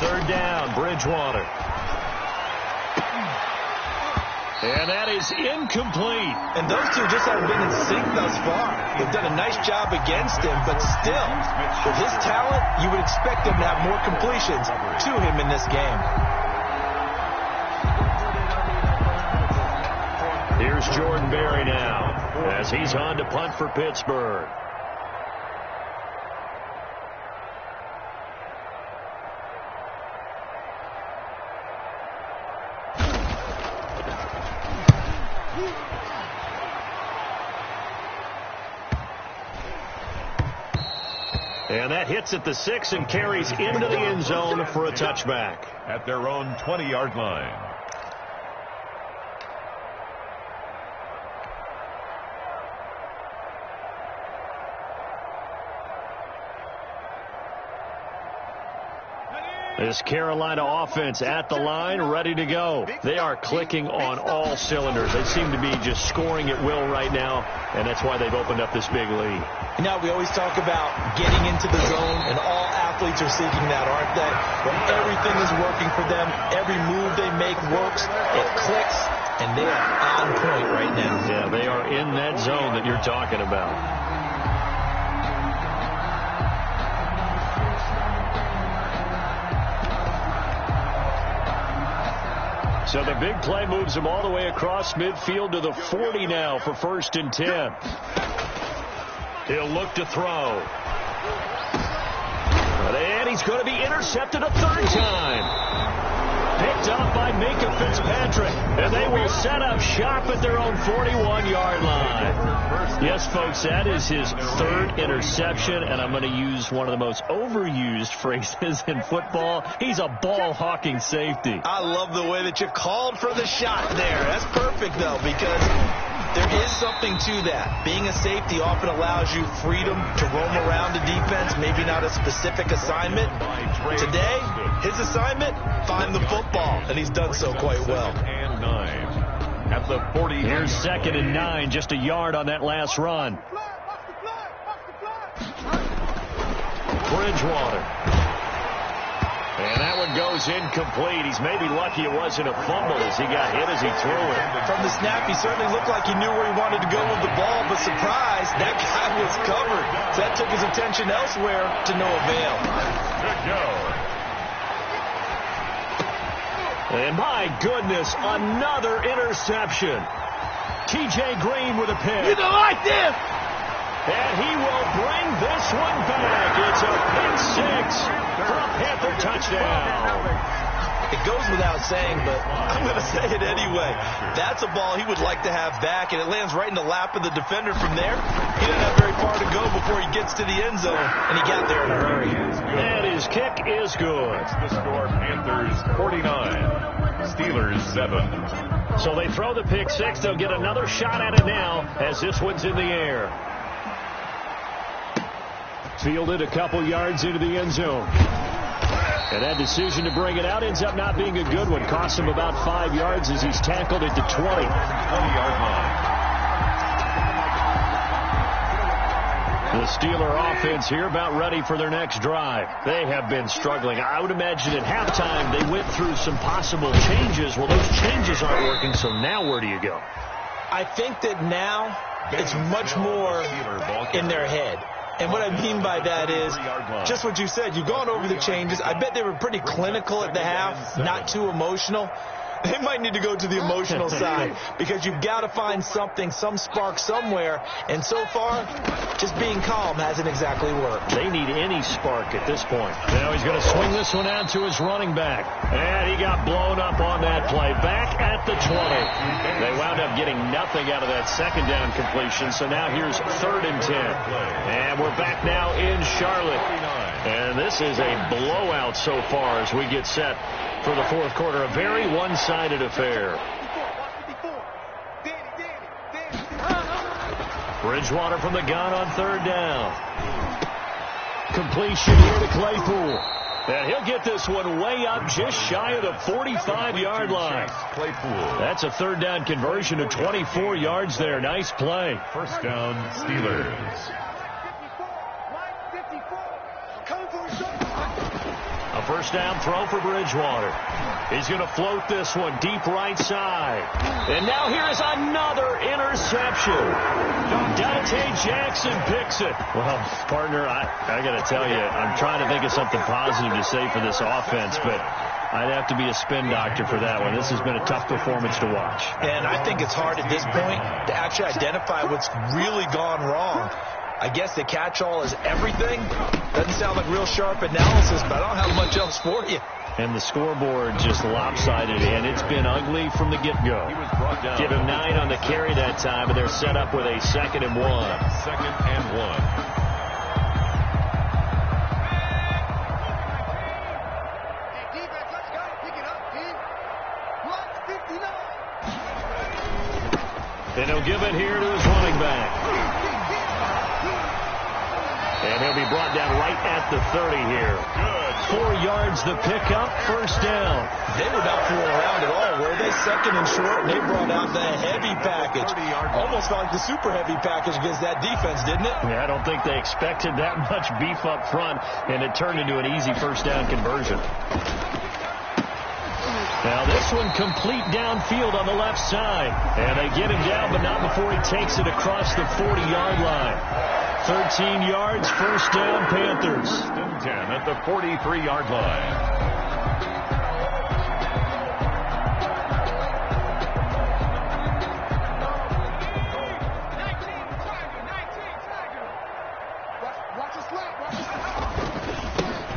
S7: Third down, Bridgewater. And that is incomplete.
S5: And those two just haven't been in sync thus far. They've done a nice job against him, but still, with his talent, you would expect them to have more completions to him in this game.
S7: Here's Jordan Berry now, as he's on to punt for Pittsburgh. And that hits at the 6 and carries into the end zone for a touchback.
S4: At their own 20-yard line.
S3: This Carolina offense at the line, ready to go. They are clicking on all cylinders. They seem to be just scoring at will right now, and that's why they've opened up this big lead.
S5: You know, we always talk about getting into the zone, and all athletes are seeking that, aren't they? When everything is working for them, every move they make works, it clicks, and they are on point right now.
S3: Yeah, they are in that zone that you're talking about. So the big play moves him all the way across midfield to the 40 now for 1st and 10. He'll look to throw. And he's going to be intercepted a 3rd time. Picked up by Minkah Fitzpatrick. And they will set up shop at their own 41-yard line. Yes, folks, that is his 3rd interception, and I'm going to use one of the most overused phrases in football. He's a ball-hawking safety.
S5: I love the way that you called for the shot there. That's perfect, though, because there is something to that. Being a safety often allows you freedom to roam around the defense, maybe not a specific assignment. Today, his assignment, find the football, and he's done so quite well.
S4: At the 40.
S3: Here's 2nd and 9, just a yard on that last run. Bridgewater. And that one goes incomplete. He's maybe lucky it wasn't a fumble as he got hit as he threw it.
S5: From the snap, he certainly looked like he knew where he wanted to go with the ball, but surprise, that guy was covered. So that took his attention elsewhere to no avail.
S4: Good go.
S3: And my goodness, another interception. T.J. Green with a pick.
S5: You don't like this!
S3: And he will bring this one back. It's a pick 6 for a Panther touchdown.
S5: It goes without saying, but I'm going to say it anyway. That's a ball he would like to have back, and it lands right in the lap of the defender from there. He didn't have very far to go before he gets to the end zone, and he got there in a hurry.
S3: And his kick is good.
S4: The score, Panthers 49, Steelers 7.
S3: So they throw the pick 6. They'll get another shot at it now as this one's in the air. Fielded a couple yards into the end zone. And that decision to bring it out ends up not being a good one. Costs him about 5 yards as he's tackled at the
S4: 20-yard line.
S3: The Steeler offense here about ready for their next drive. They have been struggling. I would imagine at halftime they went through some possible changes. Well, those changes aren't working, so now where do you go?
S5: I think that now it's much more in their head. And what I mean by that is just what you said. You've gone over the changes. I bet they were pretty clinical at the half, not too emotional. They might need to go to the emotional side because you've got to find something, some spark somewhere. And so far, just being calm hasn't exactly worked.
S3: They need any spark at this point. Now he's going to swing this one out to his running back. And he got blown up on that play. Back at the 20. They wound up getting nothing out of that 2nd down completion. So now here's 3rd and 10. And we're back now in Charlotte. And this is a blowout so far as we get set for the 4th quarter. A very one-sided affair. Bridgewater from the gun on 3rd down. Completion here to Claypool. And he'll get this one way up just shy of the 45-yard line.
S4: Claypool.
S3: That's a 3rd down conversion of 24 yards there. Nice play.
S4: 1st down, Steelers.
S3: A 1st down throw for Bridgewater. He's going to float this one deep right side. And now here is another interception. Dante Jackson picks it. Well, partner, I got to tell you, I'm trying to think of something positive to say for this offense, but I'd have to be a spin doctor for that one. This has been a tough performance to watch.
S5: And I think it's hard at this point to actually identify what's really gone wrong. I guess the catch-all is everything. Doesn't sound like real sharp analysis, but I don't have much else for you.
S3: And the scoreboard just lopsided, and it's been ugly from the get-go. Give him 9 on the carry that time, and they're set up with a 2nd and 1.
S4: 2nd and 1.
S3: And he'll give it here to his running back. And he'll be
S7: be brought down right at the 30 here. Good. 4 yards the pickup, first down.
S5: They were not fooling around at all, were they? Second and short, and they brought out the heavy package. Almost felt like the super heavy package against that defense, didn't it?
S7: Yeah, I don't think they expected that much beef up front, and it turned into an easy first down conversion. Now this one complete downfield on the left side. And they get him down, but not before he takes it across the 40-yard line. 13 yards, first down, Panthers.
S4: 10 at the 43-yard line.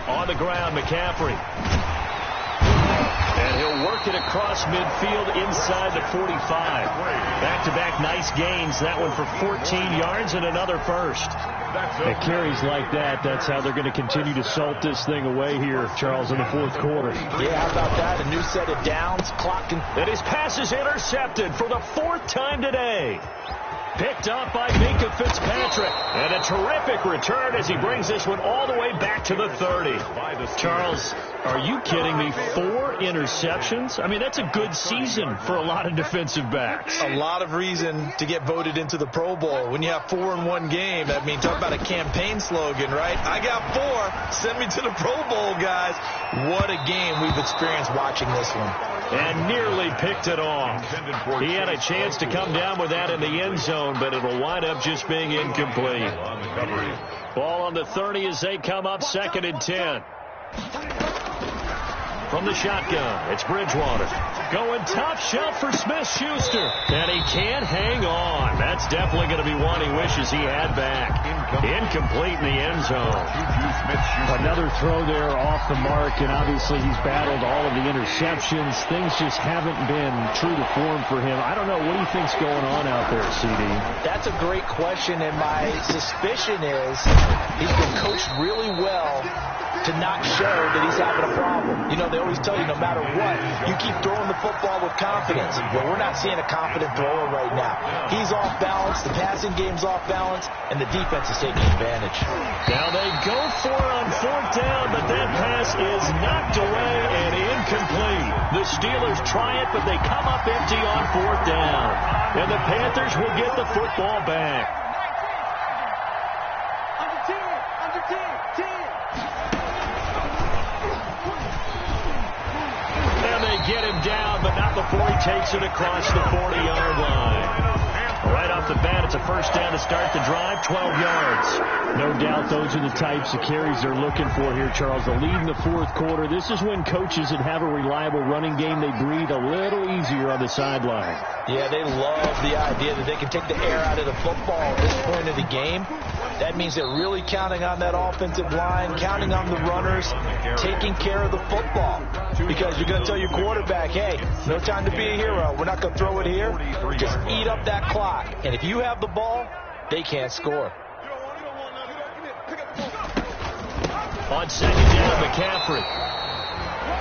S7: On the ground, McCaffrey. And he'll work it across midfield inside the 45. Back-to-back nice gains. That one for 14 yards and another first. At carries like that, that's how they're going to continue to salt this thing away here, Charles, in the fourth quarter.
S5: Yeah, how about that? A new set of downs, clocking.
S7: And his pass is intercepted for the 4th time today. Picked up by Minkah Fitzpatrick. And a terrific return as he brings this one all the way back to the 30. Charles, are you kidding me? 4 interceptions? I mean, that's a good season for a lot of defensive backs.
S5: A lot of reason to get voted into the Pro Bowl. When you have 4 in one game, I mean, talk about a campaign slogan, right? I got 4. Send me to the Pro Bowl, guys. What a game we've experienced watching this one.
S7: And nearly picked it off. He had a chance to come down with that in the end zone, but it'll wind up just being incomplete. Ball on the 30 as they come up, 2nd and 10. From the shotgun, it's Bridgewater. Going top shelf for Smith-Schuster. And he can't hang on. That's definitely going to be one he wishes he had back. Incomplete in the end zone.
S3: Another throw there off the mark, and obviously he's battled all of the interceptions. Things just haven't been true to form for him. I don't know. What do you think's going on out there, CD?
S5: That's a great question, and my suspicion is he's been coached really well to not show that he's having a problem. You know, they always tell you no matter what, you keep throwing the football with confidence. Well, we're not seeing a confident thrower right now. He's off balance, the passing game's off balance, and the defense is taking advantage.
S7: Now they go for it on 4th down, but that pass is knocked away and incomplete. The Steelers try it, but they come up empty on 4th down. And the Panthers will get the football back. Get him down, but not before he takes it across the 40-yard line. Right off the bat, it's a first down to start the drive, 12 yards.
S3: No doubt those are the types of carries they're looking for here, Charles. The lead in the fourth quarter. This is when coaches that have a reliable running game, they breathe a little easier on the sideline.
S5: Yeah, they love the idea that they can take the air out of the football at this point of the game. That means they're really counting on that offensive line, counting on the runners, taking care of the football. Because you're going to tell your quarterback, hey, no time to be a hero. We're not going to throw it here. Just eat up that clock. And if you have the ball, they can't score.
S7: On 2nd down, McCaffrey.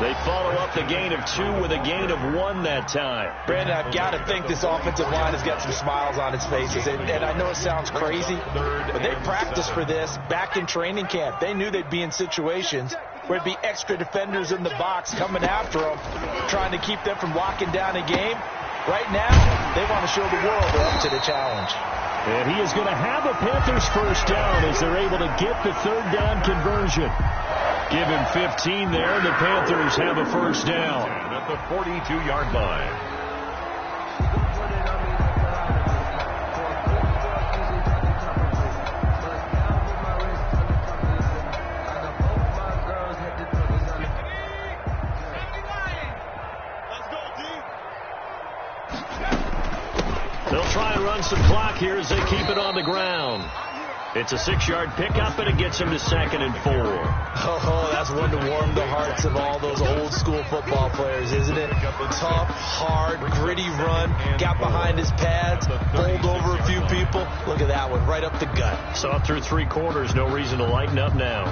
S7: They follow up the gain of 2 with a gain of 1 that time.
S5: Brandon, I've got to think this offensive line has got some smiles on its faces. And I know it sounds crazy, but they practiced for this back in training camp. They knew they'd be in situations where it'd be extra defenders in the box coming after them, trying to keep them from locking down a game. Right now, they want to show the world they're up to the challenge.
S7: And he is going to have a Panthers first down as they're able to get the 3rd down conversion. Give him 15 there, and the Panthers have a first down.
S4: At the 42-yard line.
S7: They'll try and run some clock here as they keep it on the ground. It's a 6-yard pickup, and it gets him to 2nd and 4.
S5: Oh, that's one to warm the hearts of all those old-school football players, isn't it? Tough, hard, gritty run, got behind his pads, bowled over a few people. Look at that one, right up the gut.
S7: Saw through 3 quarters, no reason to lighten up now.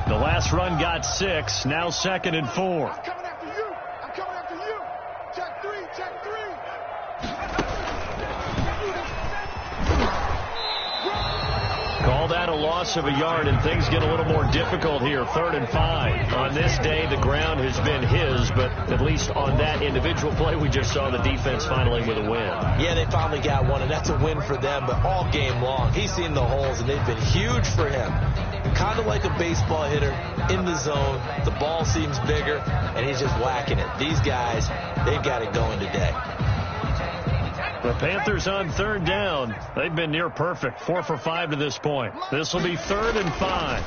S7: The last run got 6, now 2nd and 4.
S6: I'm coming after you. I'm coming after you. Check 3, check 3.
S7: a loss of a yard, and things get a little more difficult here. 3rd and 5. On this day, the ground has been his, but at least on that individual play, we just saw the defense finally with a win.
S5: Yeah, they finally got one, and that's a win for them, but all game long, he's seen the holes, and they've been huge for him. Kind of like a baseball hitter in the zone. The ball seems bigger, and he's just whacking it. These guys, they've got it going today.
S7: The Panthers on 3rd down. They've been near perfect. 4 for 5 to this point. This will be 3rd and 5.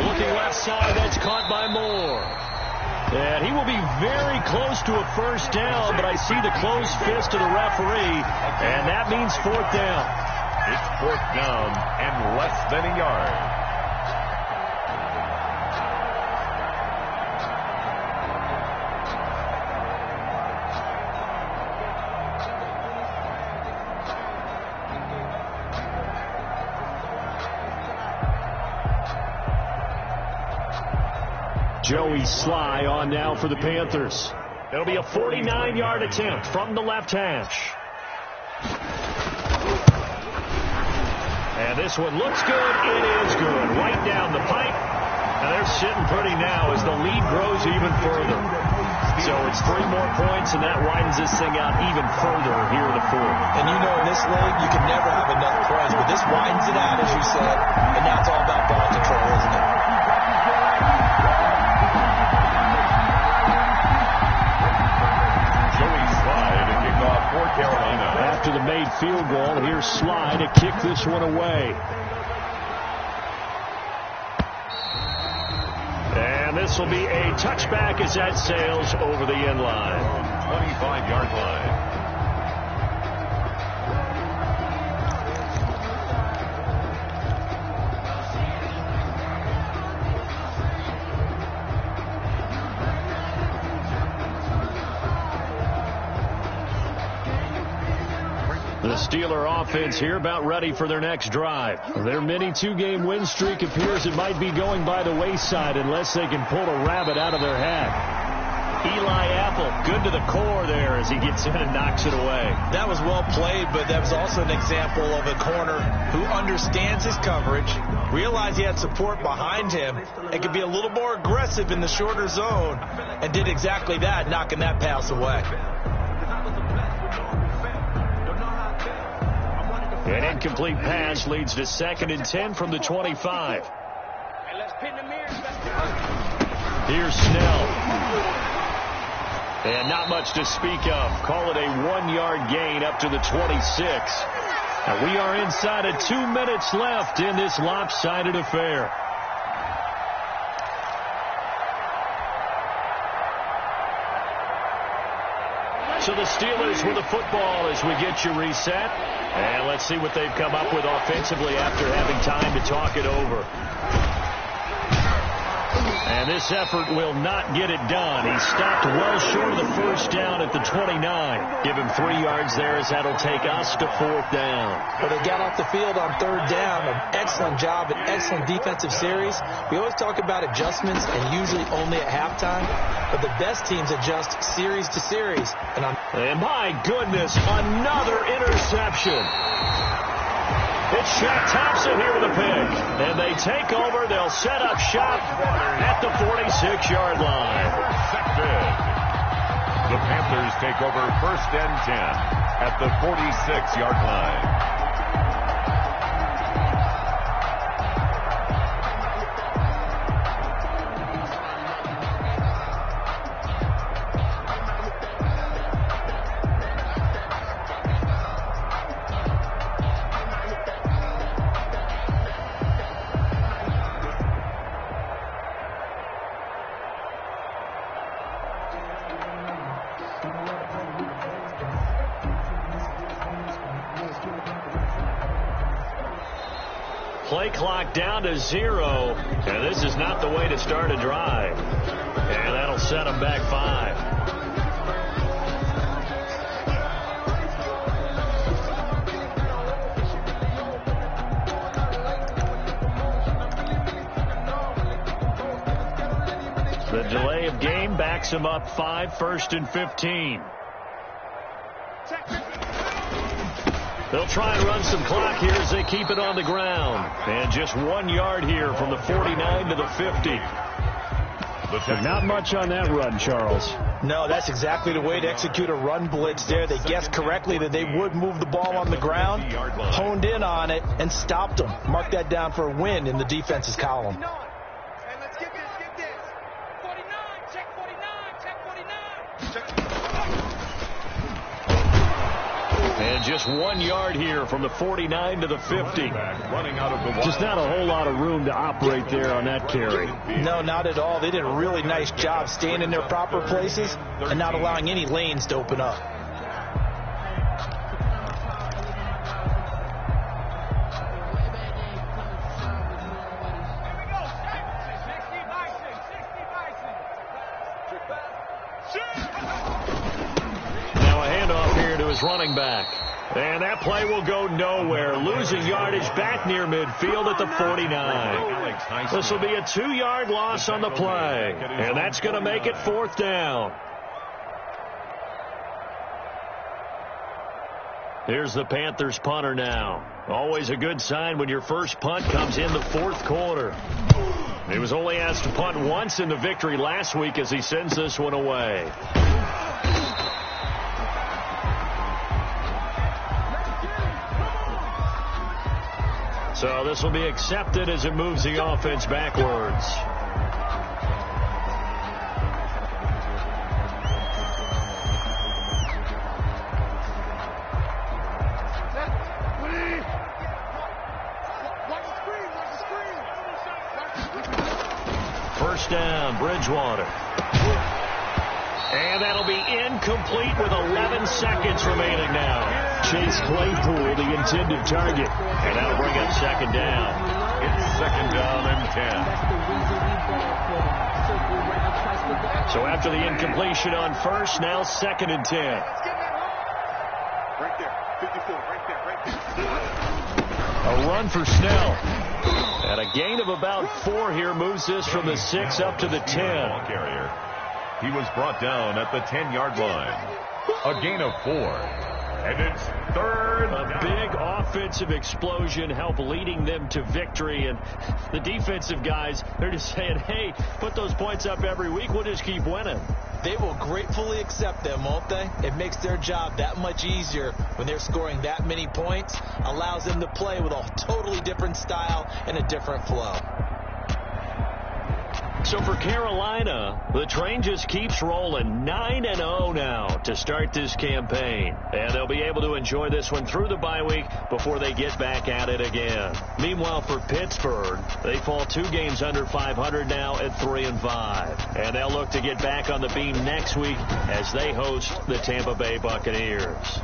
S7: Looking left side. That's caught by Moore. And he will be very close to a first down, but I see the closed fist of the referee, and that means 4th down.
S4: It's 4th down and less than a yard.
S7: Joey Sly on now for the Panthers. It'll be a 49-yard attempt from the left hash. And this one looks good. It is good. Right down the pipe. And they're sitting pretty now as the lead grows even further. So it's 3 more points, and that widens this thing out even further here in the 4th.
S5: And you know, in this league, you can never have enough points, but this widens it out, as you said, and now it's all about ball control, isn't it?
S4: For Carolina.
S7: After the made field goal, here's Sly to kick this one away. And this will be a touchback as that sails over the end line.
S4: 25-yard line.
S7: The Steeler offense here about ready for their next drive. Their mini 2-game win streak appears it might be going by the wayside unless they can pull a rabbit out of their hat. Eli Apple, good to the core there as he gets in and knocks it away.
S5: That was well played, but that was also an example of a corner who understands his coverage, realized he had support behind him, and could be a little more aggressive in the shorter zone, and did exactly that, knocking that pass away.
S7: An incomplete pass leads to 2nd and 10 from the 25. Here's Snell. And not much to speak of. Call it a 1-yard gain up to the 26. And we are inside of 2 minutes left in this lopsided affair. So the Steelers with the football as we get you reset. And let's see what they've come up with offensively after having time to talk it over. And this effort will not get it done. He stopped well short of the first down at the 29. Give him 3 yards there as that'll take us to 4th down.
S5: Well, they got off the field on 3rd down. An excellent job, an excellent defensive series. We always talk about adjustments and usually only at halftime. But the best teams adjust series to series.
S7: And my goodness, another interception. It's Shaq Thompson here with a pick. And they take over. They'll set up shop at the 46-yard line.
S4: Intercepted. The Panthers take over 1st and 10 at the 46-yard line.
S7: Play clock down to 0. And this is not the way to start a drive. And that'll set them back 5. The delay of game backs him up 5, 1st and 15.
S3: They'll try and run some clock here as they keep it on the ground. And just 1 yard here from the 49 to the 50.
S7: But not much on that run, Charles.
S5: No, that's exactly the way to execute a run blitz there. They guessed correctly that they would move the ball on the ground, honed in on it, and stopped them. Mark that down for a win in the defense's column.
S3: And just 1 yard here from the 49 to the 50.
S4: Running out of the
S7: just not a whole lot of room to operate there on that carry.
S5: No, not at all. They did a really nice job staying in their proper places and not allowing any lanes to open up.
S3: Now a handoff here to his running back. And that play will go nowhere. Losing yardage back near midfield at the 49. This will be a 2-yard loss on the play. And that's going to make it 4th down. Here's the Panthers punter now. Always a good sign when your first punt comes in the 4th quarter. He was only asked to punt once in the victory last week as he sends this one away. So this will be accepted as it moves the offense backwards. First down, Bridgewater. And that'll be incomplete with 11 seconds remaining now.
S7: Chase Claypool, the intended target.
S3: And that'll bring up 2nd down.
S4: It's 2nd down and 10.
S3: So after the incompletion on first, now 2nd and 10.
S6: Right there. 54. Right there.
S3: A run for Snell. And a gain of about 4 here moves this from the 6 up to the 10.
S4: Carrier. He was brought down at the 10-yard line. A gain of 4. And it's 3rd down.
S3: A big offensive explosion helped leading them to victory. And the defensive guys, they're just saying, hey, put those points up every week. We'll just keep winning.
S5: They will gratefully accept them, won't they? It makes their job that much easier when they're scoring that many points. Allows them to play with a totally different style and a different flow.
S3: So for Carolina, the train just keeps rolling. 9-0 now to start this campaign. And they'll be able to enjoy this one through the bye week before they get back at it again. Meanwhile, for Pittsburgh, they fall 2 games under 500 now at 3-5. And they'll look to get back on the beam next week as they host the Tampa Bay Buccaneers.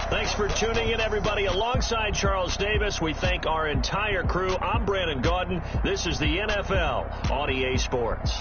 S3: Thanks for tuning in, everybody. Alongside Charles Davis, we thank our entire crew. I'm Brandon Gaudin. This is the NFL on EA Sports.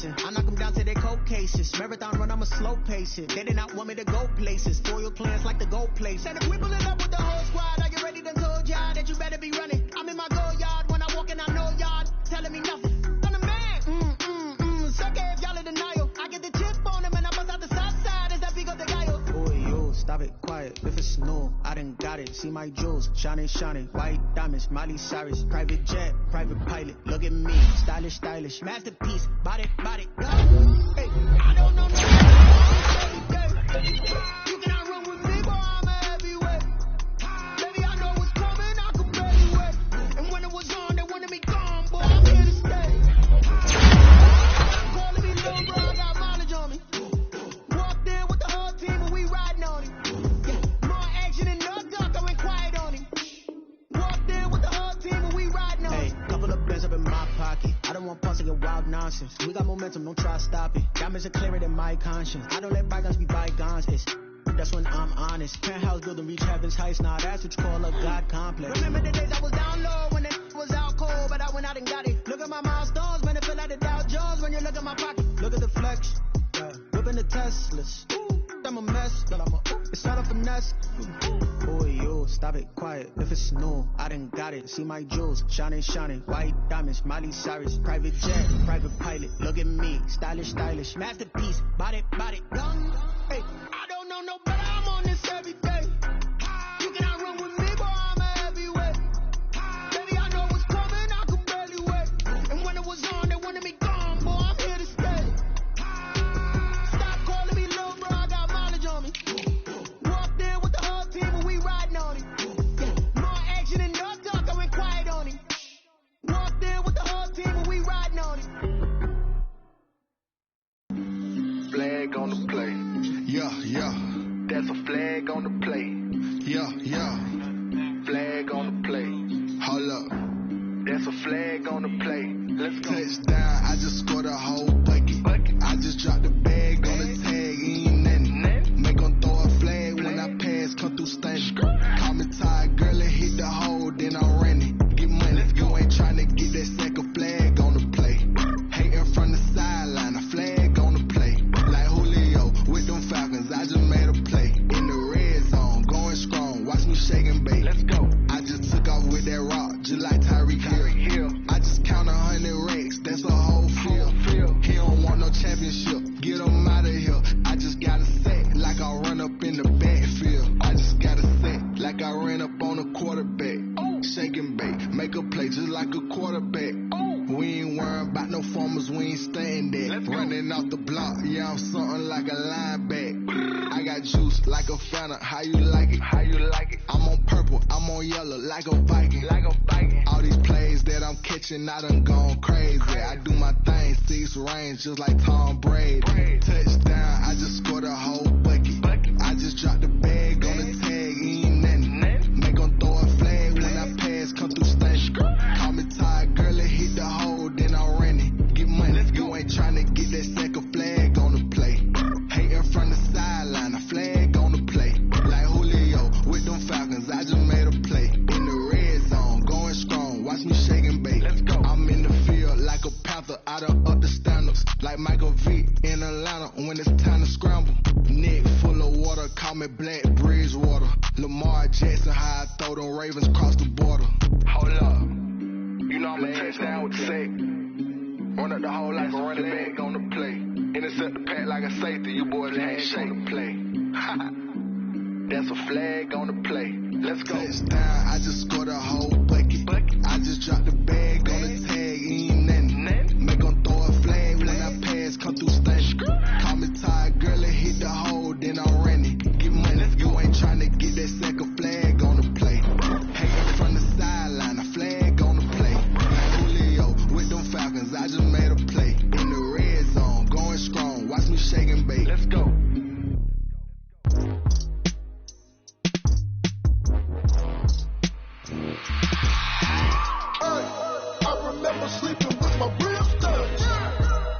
S1: I knock them down to their cold cases. Marathon run, I'm a slow pace it. They did not want me to go places. Spoil plans like the gold place. And if we pulling up with the whole squad, are you ready? Done told y'all that you better be running. I'm in my go yard when I walk in, I know y'all telling me nothing. I'm the man. Suck it.
S8: done got it. See my jewels, shining, shining. White diamonds, Miley Cyrus. Private jet, private pilot. Look at me, stylish, stylish. Masterpiece, body, body. Hey, I don't know you cannot run with me, boy, I'm a heavyweight. Baby, I know what's coming, I can barely wait. And when it was on, they wanted me gone, boy, I'm here to stay. Calling me little bro, I got mileage on me. Walked in with the whole team and we riding on him. Yeah, more action and no duck, I went quiet on him. Walked in with the whole team and we riding on him. Hey, couple of bands up in my pocket. I don't want punks to get wild nonsense. We got momentum, don't try to stop it. Diamonds are clearer than my conscience. I don't let bygones be bygones. That's when I'm honest. Penthouse building, reach heaven's heights. Now that's what you call a God complex. Remember the days I was down low when it was out cold, but I went out and got it. Look at my milestones, man, it feel like the Dow Jones when you look at my pocket. Look at the flex, whipping the Teslas. I'm a mess, but it's not a finesse. Boy, you stop it, quiet. If it's new, I done got it. See my jewels, shining, shining. White diamonds, Miley Cyrus. Private jet, private pilot. Look at me, stylish, stylish. Masterpiece, body, body. Young, hey, I don't know no better. I'm on this every day. You cannot run with me, boy, I'm a heavyweight. Baby, I know what's coming, I can barely wait. And when it was on, they wanted me gone, boy, I'm here to stay. Stop calling me little bro, I got mileage on me. Walked in with the whole team and we riding on him. Yeah, more action and no duck, I went quiet on him. Walked in with the whole team and we riding on him.
S9: Flag on the play.
S10: Yeah, yeah.
S9: That's a flag on the play.
S10: Yeah, yeah.
S9: Flag on the play.
S10: Hold up.
S9: That's a flag on the play. Let's go.
S10: Touchdown, I just scored a whole bucket. I just dropped the bag on the tag, ain't nothing. Make them throw a flag when I pass, come through stunning. Call me tired, girl, and hit the hole, then I'm running. Get money, you ain't trying to get that second flag on the play. Hating from the sideline, a flag on the play. Like Julio with them Falcons, I just made a play. In the red zone, going strong, watch me shake and bake.
S9: Let's go.
S10: I just took off with that rock, just like Tyreek Hill. I just count 100 racks, that's a whole field. He don't want no championship, get him out of here. I just got a set, like I run up in the backfield. I just got a set, like I ran up on a quarterback. Shake and bake, make a play just like a quarterback. We ain't worrying about no formers, we ain't staying there. Running off the block, yeah, I'm something like a lineback. I got juice like a Fanta, how you like it?
S9: How you like it?
S10: I'm on purple, I'm on yellow, like a Viking.
S9: Like a Viking.
S10: All these plays that I'm catching, I done gone crazy. I do my thing, 6 range, just like Tom Brady. Touchdown, I just scored a whole bucket. I just dropped the bag on the tag, ain't nothing. Make them throw a flag when I pass, come through stunning. Call me tired, girl, and hit the hole, then I'm running. Get money, you ain't trying to get that second flag on the play. Hating from the sideline, a flag on the play. Like Julio with them Falcons, I just made a play. In the red zone, going strong, watch me shake and bake.
S9: Let's go.
S10: I'm in the field like a Panther, I done up the standards. Like Michael Vick in Atlanta when it's time to scramble. Neck full of water, call me Black Bridgewater. Lamar Jackson, how I throw them Ravens cross the border.
S9: Hold up. You know I'm a touchdown with the sack. Run up the hole like a running back on the play. Intercept the pack like a safety, you boys handshake on the play. That's a flag on the play. Let's go.
S10: Touchdown, I just scored a whole bucket. I just dropped the bag on the tag, ain't nothing. Make them throw a flag when I pass, come through stunning. Call me tired, girl, and hit the hole, then I'm running. Get money, you ain't trying to get that second flag on the play. Hating from the sideline, a flag on the play. Like Julio with them Falcons, I just made a play. In the red zone, going strong, watch me shake and bake.
S9: Let's go.
S6: I remember sleeping with my real thugs.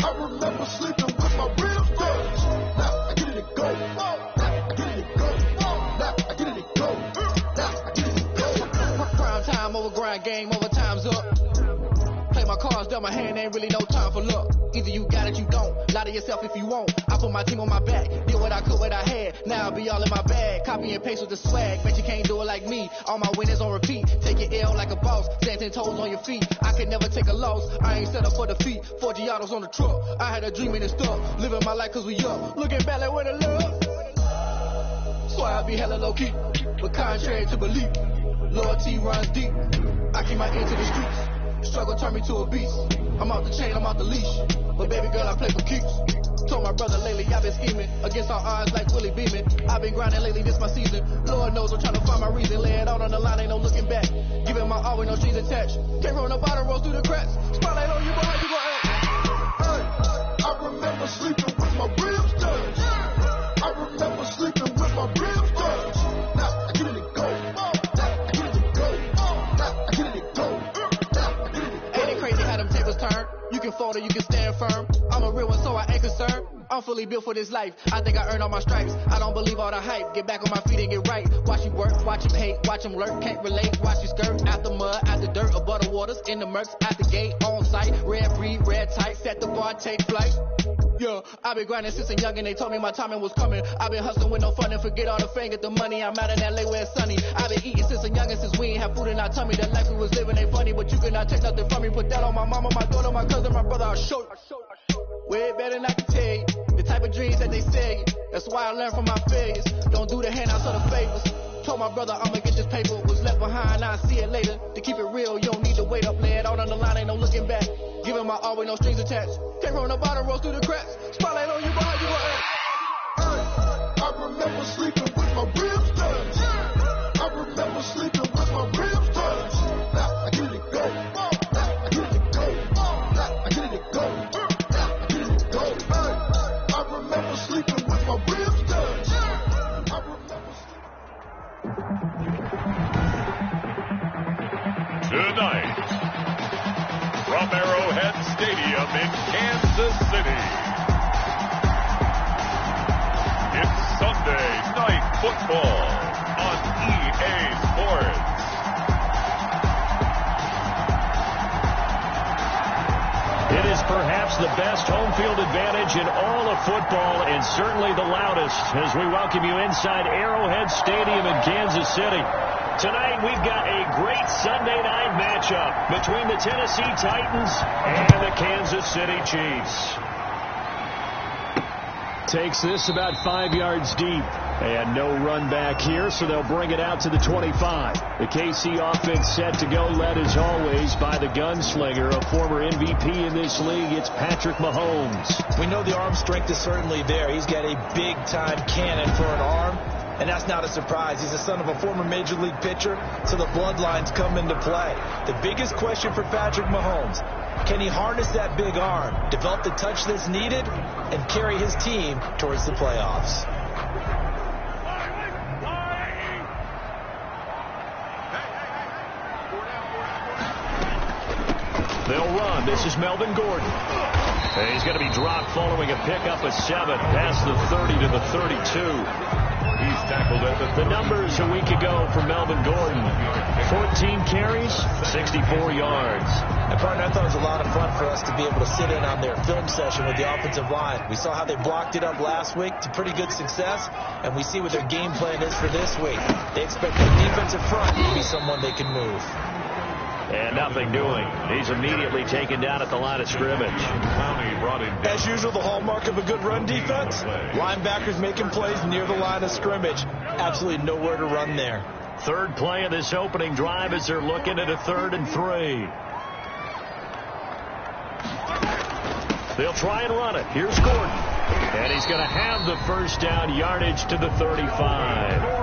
S6: I remember sleeping with my real thugs. Now I get it go. Now I get it go. Now I get it go. Now I get it go.
S2: Prime time over grind, game over, time's up. Play my cards, dealt my hand, ain't really no time for luck. Either you got it, you don't. Lie to yourself if you won't. I put my team on my back, did what I could, what I had. Now I'll be all in my bag. Copy and paste with the swag, bet you can't do it like me. All my winners on repeat. Take your L like a boss, stand 10 toes on your feet. I can never take a loss, I ain't set up for defeat. 4 Giottos on the truck, I had a dream and it stuck. Living my life cause we up, looking back like where the love. So I'll be hella low key.
S8: but contrary to belief, loyalty runs deep. I keep my ear to the streets. Struggle turned me to a beast. I'm off the chain, I'm off the leash. But baby girl, I play for keeps. Told my brother lately, I've been scheming against all odds like Willie Beeman. I've been grinding lately, this my season. Lord knows I'm trying to find my reason. Lay it out on the line, ain't no looking back. Giving my all with no strings attached. Came from the bottom, roll through the cracks. Spotlight on you, boy, you gon' act.
S6: I remember sleeping with my ribs touched. I remember sleeping with my ribs touched. Now I get it go. Now I get it go. Now I get it go. Now I get it go.
S8: Ain't it crazy how them tables turn? You can fold or you can stand firm. I'm a real one, so I ain't concerned. I'm fully built for this life. I think I earned all my stripes. I don't believe all the hype. Get back on my feet and get right. Watch you work, watch him hate, watch him lurk. Can't relate, watch you skirt. Out the mud, out the dirt, above the waters, in the murks, out the gate, on site. Red breed, red tight, set the bar, take flight. Yeah, I've been grinding since a young and they told me my timing was coming. I've been hustling with no fun and forget all the fame, get the money. I'm out in LA where it's sunny. I've been eating since a young and since we ain't have food in our tummy. The life we was living ain't funny, but you cannot take nothing from me. Put that on my mama, my daughter, my cousin, my brother, I'll show you. Way better than I can tell you. The type of dreams that they sell you. That's why I learned from my failures. Don't do the handouts or the favors. Told my brother I'ma get this paper. Was left behind, I'll see it later. To keep it real, you don't need to wait up. Lay it out on the line, ain't no looking back. Giving my all with no strings attached. Came from the bottom, roll through the cracks. Spotlight on you, boy, you gon' act.
S6: I remember sleeping with my ribs touched. I remember sleeping with my ribs touched. Now I get it go. Now I get it go. Now I get it go. Now I get it go. I remember sleeping with my ribs touched. I remember
S4: Tonight, from Arrowhead Stadium in Kansas City, it's Sunday Night Football on EA Sports.
S3: It is perhaps the best home field advantage in all of football and certainly the loudest as we welcome you inside Arrowhead Stadium in Kansas City. Tonight we've got a great Sunday night matchup between the Tennessee Titans and the Kansas City Chiefs. Takes this about 5 yards deep. And no run back here, so they'll bring it out to the 25. The KC offense set to go, led as always by the gunslinger, a former MVP in this league. It's Patrick Mahomes.
S5: We know the arm strength is certainly there. He's got a big-time cannon for an arm, and that's not a surprise. He's the son of a former Major League pitcher, so the bloodlines come into play. The biggest question for Patrick Mahomes, can he harness that big arm, develop the touch that's needed, and carry his team towards the playoffs?
S3: They'll run. This is Melvin Gordon. And he's going to be dropped following a pickup of 7 past the 30 to the 32.
S4: He's tackled at
S3: the numbers a week ago for Melvin Gordon. 14 carries, 64 yards.
S5: And partner, I thought it was a lot of fun for us to be able to sit in on their film session with the offensive line. We saw how they blocked it up last week to pretty good success, and we see what their game plan is for this week. They expect the defensive front to be someone they can move.
S3: And nothing doing. He's immediately taken down at the line of scrimmage.
S5: As usual, the hallmark of a good run defense, linebackers making plays near the line of scrimmage. Absolutely nowhere to run there.
S3: Third play of this opening drive as they're looking at a 3rd and 3. They'll try and run it. Here's Gordon. And he's going to have the first down, yardage to the 35.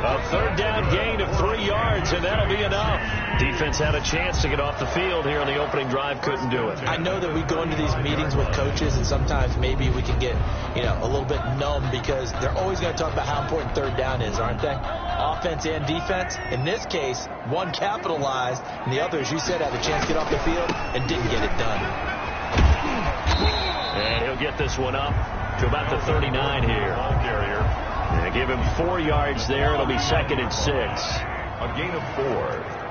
S3: A 3rd down gain of 3 yards, and that'll be enough. Defense had a chance to get off the field here on the opening drive, couldn't do it.
S5: I know that we go into these meetings with coaches, and sometimes maybe we can get, a little bit numb because they're always going to talk about how important 3rd down is, aren't they? Offense and defense. In this case, one capitalized, and the other, as you said, had a chance to get off the field and didn't get it done.
S3: And he'll get this one up to about the 39 here. And give him 4 yards there. It'll be 2nd and 6.
S4: A gain of 4.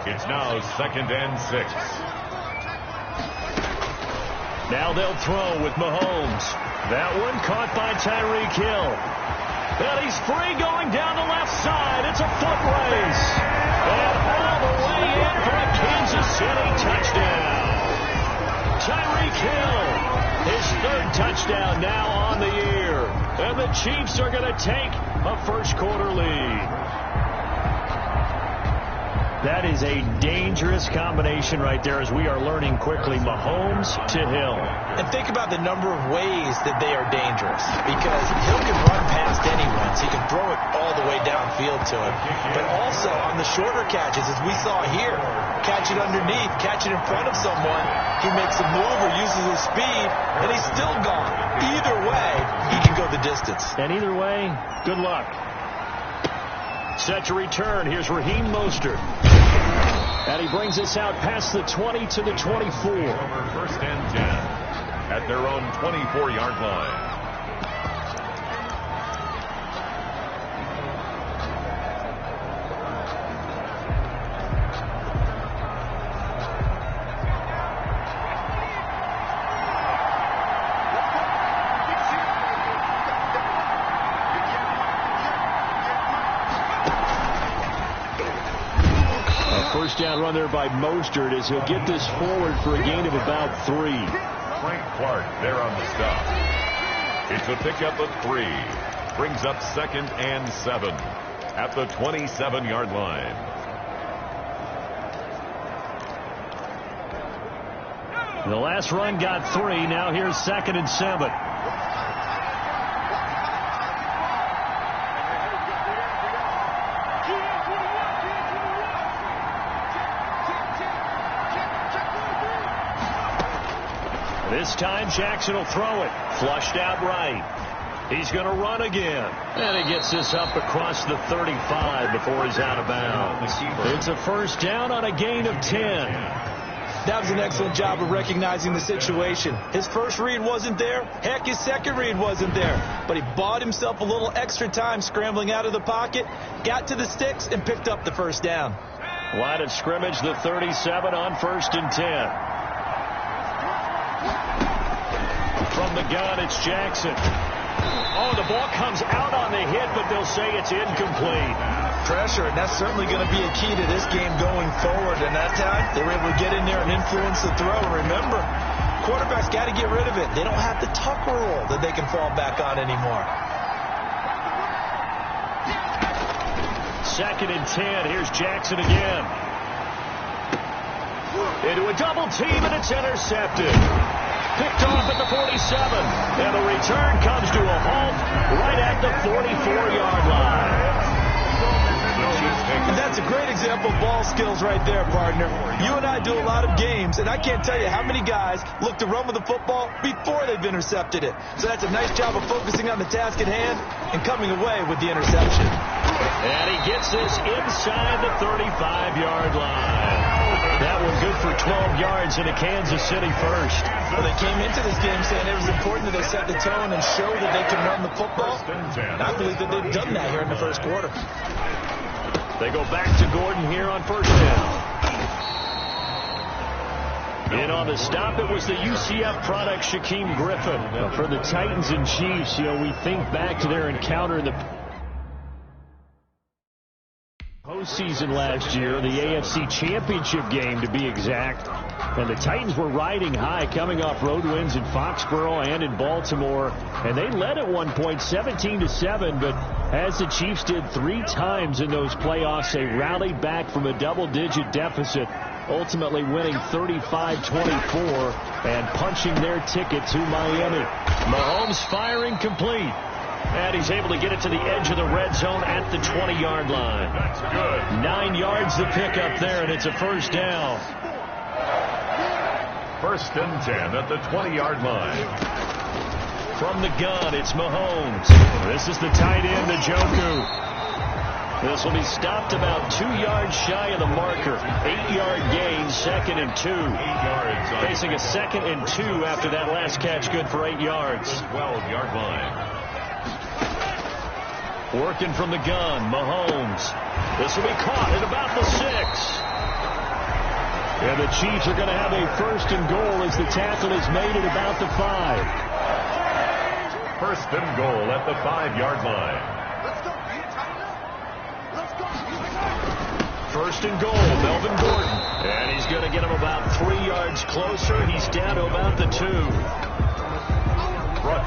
S4: It's now 2nd and 6.
S3: Now they'll throw with Mahomes. That one caught by Tyreek Hill. And he's free going down the left side. It's a foot race. And all the way in for a Kansas City touchdown. Tyreek Hill, his 3rd touchdown now on the year. And the Chiefs are going to take a first quarter lead. That is a dangerous combination right there, as we are learning quickly. Mahomes to Hill.
S5: And think about the number of ways that they are dangerous, because Hill can run past anyone, so he can throw it all the way downfield to him. But also on the shorter catches, as we saw here, catch it underneath, catch it in front of someone, he makes a move or uses his speed, and he's still gone. Either way, he can go the distance.
S3: And either way, good luck. Set to return. Here's Raheem Mostert. And he brings us out past the 20 to the 24.
S4: Over first and 10 at their own 24-yard line.
S3: First down run there by Mostert as he'll get this forward for a gain of about 3.
S4: Frank Clark there on the stop. It's a pickup of 3. Brings up 2nd and 7 at the 27-yard line.
S3: The last run got 3. Now here's 2nd and 7. This time Jackson will throw it. Flushed out right. He's going to run again. And he gets this up across the 35 before he's out of bounds. It's a first down on a gain of 10.
S5: That was an excellent job of recognizing the situation. His first read wasn't there. Heck, his second read wasn't there. But he bought himself a little extra time scrambling out of the pocket, got to the sticks, and picked up the first down.
S3: Line of scrimmage, the 37 on 1st and 10. From the gun, it's Jackson. Oh, the ball comes out on the hit, but they'll say it's incomplete.
S5: Pressure, and that's certainly going to be a key to this game going forward. And that time, they were able to get in there and influence the throw. And remember, quarterbacks got to get rid of it. They don't have the Tucker rule that they can fall back on anymore.
S3: 2nd and 10. Here's Jackson again. Into a double team, and it's intercepted. Picked off at the 47, and the return comes to a halt right at the 44-yard line.
S5: And that's a great example of ball skills right there, partner. You and I do a lot of games, and I can't tell you how many guys look to run with the football before they've intercepted it. So that's a nice job of focusing on the task at hand and coming away with the interception.
S3: And he gets this inside the 35-yard line. That one good for 12 yards into Kansas City first.
S5: Well, they came into this game saying it was important that they set the tone and show that they can run the football. And I believe that they've done that here in the first quarter.
S3: They go back to Gordon here on first down. And on the stop, it was the UCF product, Shaquem Griffin. For the Titans and Chiefs, we think back to their encounter in the postseason last year, the AFC Championship game to be exact. And the Titans were riding high, coming off road wins in Foxborough and in Baltimore. And they led at one point 17-7, but as the Chiefs did 3 times in those playoffs, they rallied back from a double-digit deficit, ultimately winning 35-24 and punching their ticket to Miami. Mahomes firing complete. And he's able to get it to the edge of the red zone at the 20-yard line.
S4: That's good.
S3: 9 yards to pick up there, and it's a first down.
S4: 1st and 10 at the 20-yard line.
S3: From the gun, it's Mahomes. This is the tight end, Njoku. This will be stopped about 2 yards shy of the marker. 8-yard gain, 2nd and 2.
S4: 8 yards.
S3: Facing a 2nd and 2 after that last catch, good for 8 yards.
S4: 12-yard line.
S3: Working from the gun, Mahomes. This will be caught at about the 6. And the Chiefs are going to have a 1st and goal as the tackle is made at about the 5.
S4: 1st and goal at the 5-yard line.
S3: 1st and goal, Melvin Gordon. And he's going to get him about 3 yards closer. He's down to about the 2.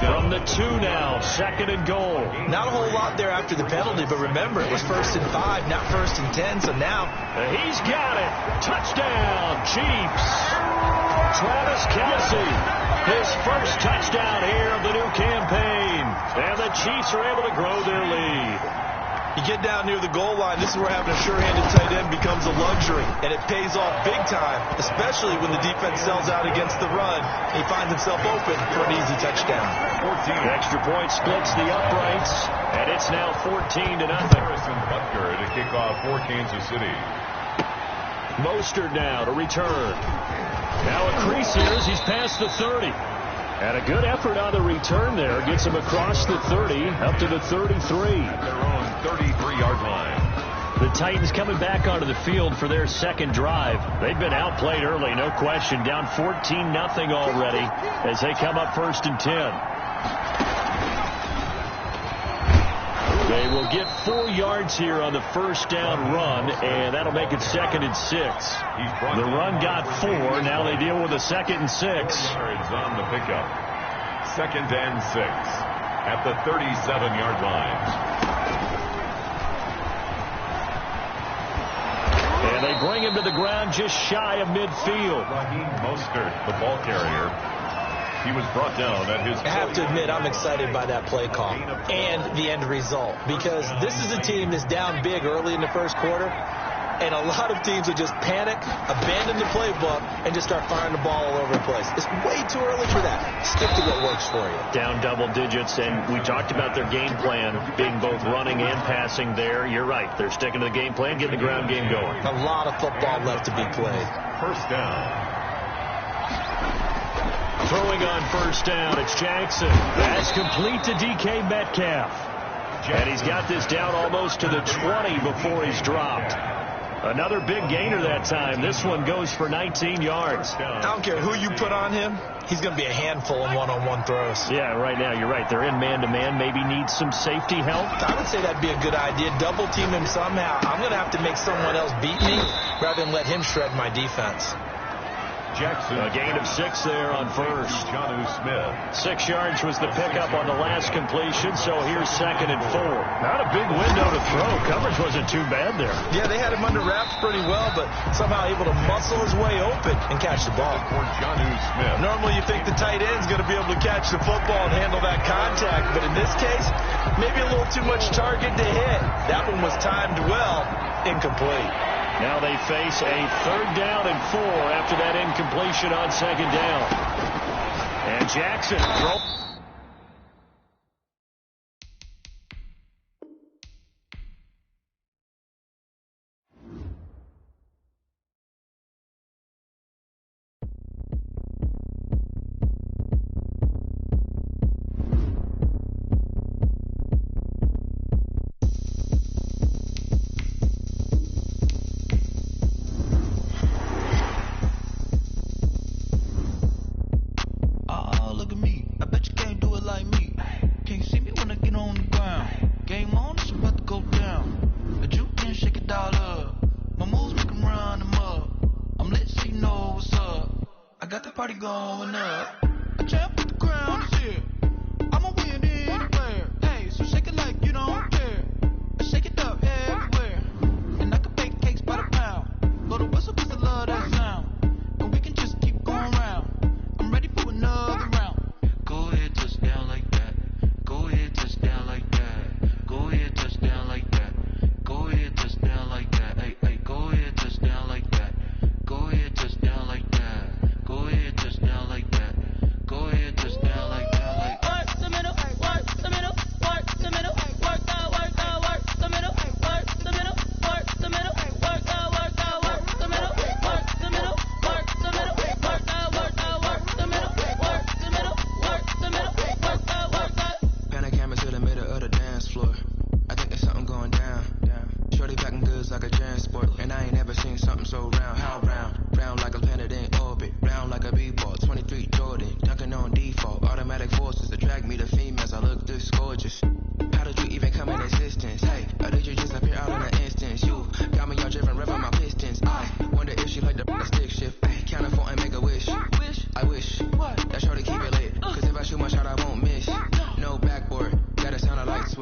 S3: From the 2 now, 2nd and goal.
S5: Not a whole lot there after the penalty, but remember, it was 1st and 5, not 1st and 10, so now...
S3: He's got it. Touchdown, Chiefs. Travis Kelce, his first touchdown here of the new campaign. And the Chiefs are able to grow their lead.
S5: You get down near the goal line, this is where having a sure-handed tight end becomes a luxury, and it pays off big time, especially when the defense sells out against the run. He finds himself open for an easy touchdown.
S3: 14. The extra point splits the uprights, and it's now 14-0.
S4: Harrison Butker to kick off for Kansas City.
S3: Mostert now to return. Now a crease here as he's past the 30. And a good effort on the return there. Gets him across the 30, up to the 33.
S4: At their own 33-yard line.
S3: The Titans coming back onto the field for their second drive. They've been outplayed early, no question. Down 14-0 already as they come up 1st and 10. They will get 4 yards here on the first down run, and that'll make it 2nd and 6. The run got 4. Now they deal with a 2nd and 6.
S4: Yards on the pickup. 2nd and 6 at the 37-yard line.
S3: And they bring him to the ground just shy of midfield.
S4: Raheem Mostert, the ball carrier. He was brought down at his...
S5: I have to admit, I'm excited by that play call and the end result, because this is a team that's down big early in the first quarter, and a lot of teams will just panic, abandon the playbook, and just start firing the ball all over the place. It's way too early for that. Stick to what works for you.
S3: Down double digits, and we talked about their game plan being both running and passing there. You're right. They're sticking to the game plan, getting the ground game going.
S5: A lot of football left to be played.
S4: First down.
S3: Throwing on first down, it's Jackson. That's complete to DK Metcalf. And he's got this down almost to the 20 before he's dropped. Another big gainer that time. This one goes for 19 yards.
S5: I don't care who you put on him. He's going to be a handful in one-on-one throws.
S3: Yeah, right now, you're right. They're in man-to-man. Maybe need some safety help.
S5: I would say that'd be a good idea. Double team him somehow. I'm going to have to make someone else beat me rather than let him shred my defense.
S4: Jackson.
S3: A gain of 6 there on first.
S4: Jonnu Smith.
S3: 6 yards was the pickup on the last completion, so here's 2nd and 4. Not a big window to throw. Coverage wasn't too bad there.
S5: Yeah, they had him under wraps pretty well, but somehow able to muscle his way open and catch the ball.
S4: For Jonnu Smith.
S5: Normally you think the tight end's going to be able to catch the football and handle that contact, but in this case, maybe a little too much target to hit. That one was timed well, incomplete.
S3: Now they face a 3rd down and 4 after that incompletion on 2nd down. And Jackson.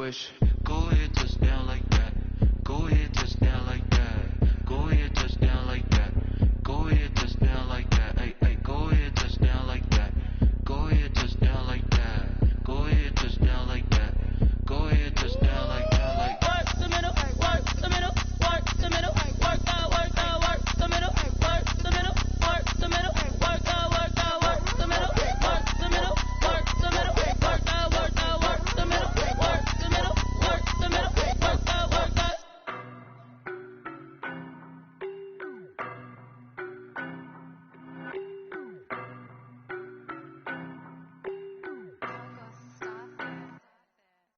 S11: swish. Go ahead, touchdown like that. Go ahead, touchdown like that. Go ahead, touchdown like that. Go ahead, touchdown like that. Hey, hey, go ahead, touchdown like that. Go ahead, touchdown like that. Go ahead, touchdown like that. Go ahead, touchdown like that. Like
S2: work the middle, work the middle, work the middle, work the middle, work the middle, work the middle, work the middle, work the middle, work the middle, work the middle, work the middle, work the middle, work the middle, work the middle, work the.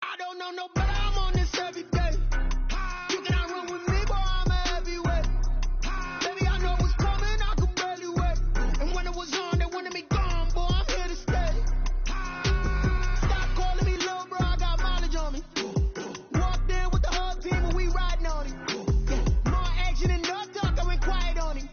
S8: I don't know no better, I'm on this every day. You cannot run with me, boy, I'm a heavyweight. Baby, I know what's coming, I could barely wait. And when it was on, they wanted me gone, boy, I'm here to stay. Stop calling me little bro, I got mileage on me. Walked in with the whole team and we riding on him. More action and no talk, I went quiet on him.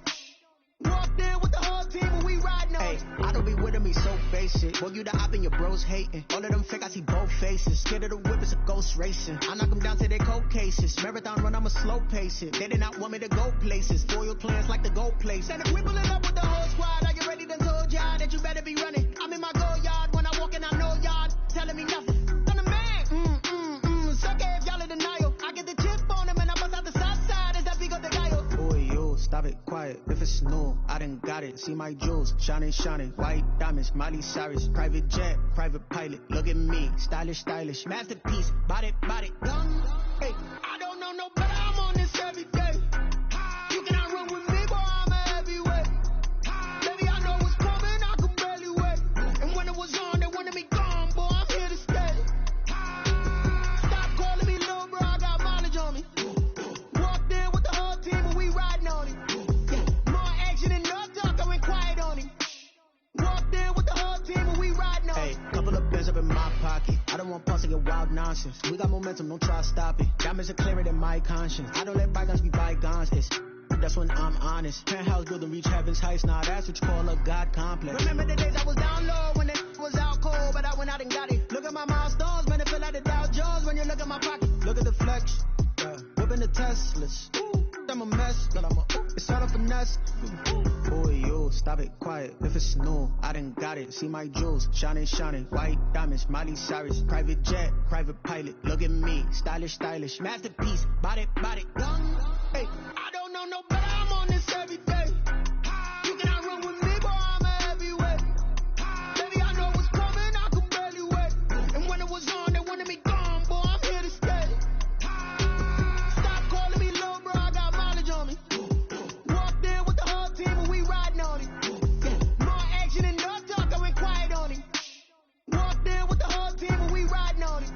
S8: Walked in with the whole team and we riding on him.
S12: I don't be with him, he's so basic. Boy, you the op and your bros hating. All of them fake, I see both faces. Scared of the whip, it's a ghost racing. I knock them down to their cold cases. Marathon run, I'ma slow pace it. They did not want me to go places. Foil plans like the gold place.
S8: And if we pulling up with the whole squad, are you ready to told y'all that you better be running? I'm in my go yard, when I walk in, I know y'all telling me nothing. I'm the man, suck it if y'all in denial. I get the chip on him and I bust out the south side as that big up the guy.
S12: Boy, yo, stop it, quiet. If it's new, I done got it. See my jewels, shining, shining. White diamonds, Miley Cyrus. Private jet, private pilot. Look at me, stylish, stylish. Masterpiece, body, body.
S8: Hey, I don't know no better, I'm on this every day. You cannot run with me, boy, I'm a heavyweight. Baby, I know what's coming, I could barely wait. And when it was on, they wanted me gone, boy, I'm here to stay. Stop calling me little bro, I got mileage on me. Walked in with the whole team and we riding on him. More action and no talk, I went quiet on him. Walked in with the whole team and we riding on him.
S12: Hey, couple of bands up in my pocket. I don't want pulse to get wild nonsense. We got momentum, don't try to stop it. Diamonds are clearer than my conscience. I don't let bygones be bygones. That's when I'm honest. Penthouse building, reach heaven's heights. Now that's what you call a God complex.
S8: Remember the days I was down low when it was out cold, but I went out and got it. Look at my milestones, man, it feel like the Dow Jones when you look at my pocket.
S12: Look at the flex, whipping the Teslas. I'm a mess, but it's all a finesse. Boy, yo, stop it, quiet. If it's new, I done got it. See my jewels, shining, shining. White diamonds, Miley Cyrus. Private jet, private pilot. Look at me, stylish, stylish. Masterpiece, body, body.
S8: Hey, I don't know no better, I'm on this every day. You cannot run with me, boy, I'm a heavyweight. Baby, I know what's coming, I could barely wait. And when it was on, they wanted me gone, boy, I'm here to stay. Stop calling me little bro, I got mileage on me. Walked in with the whole team and we riding on him. More action and no talk, I went quiet on him. Walked in with the whole team and we riding on him.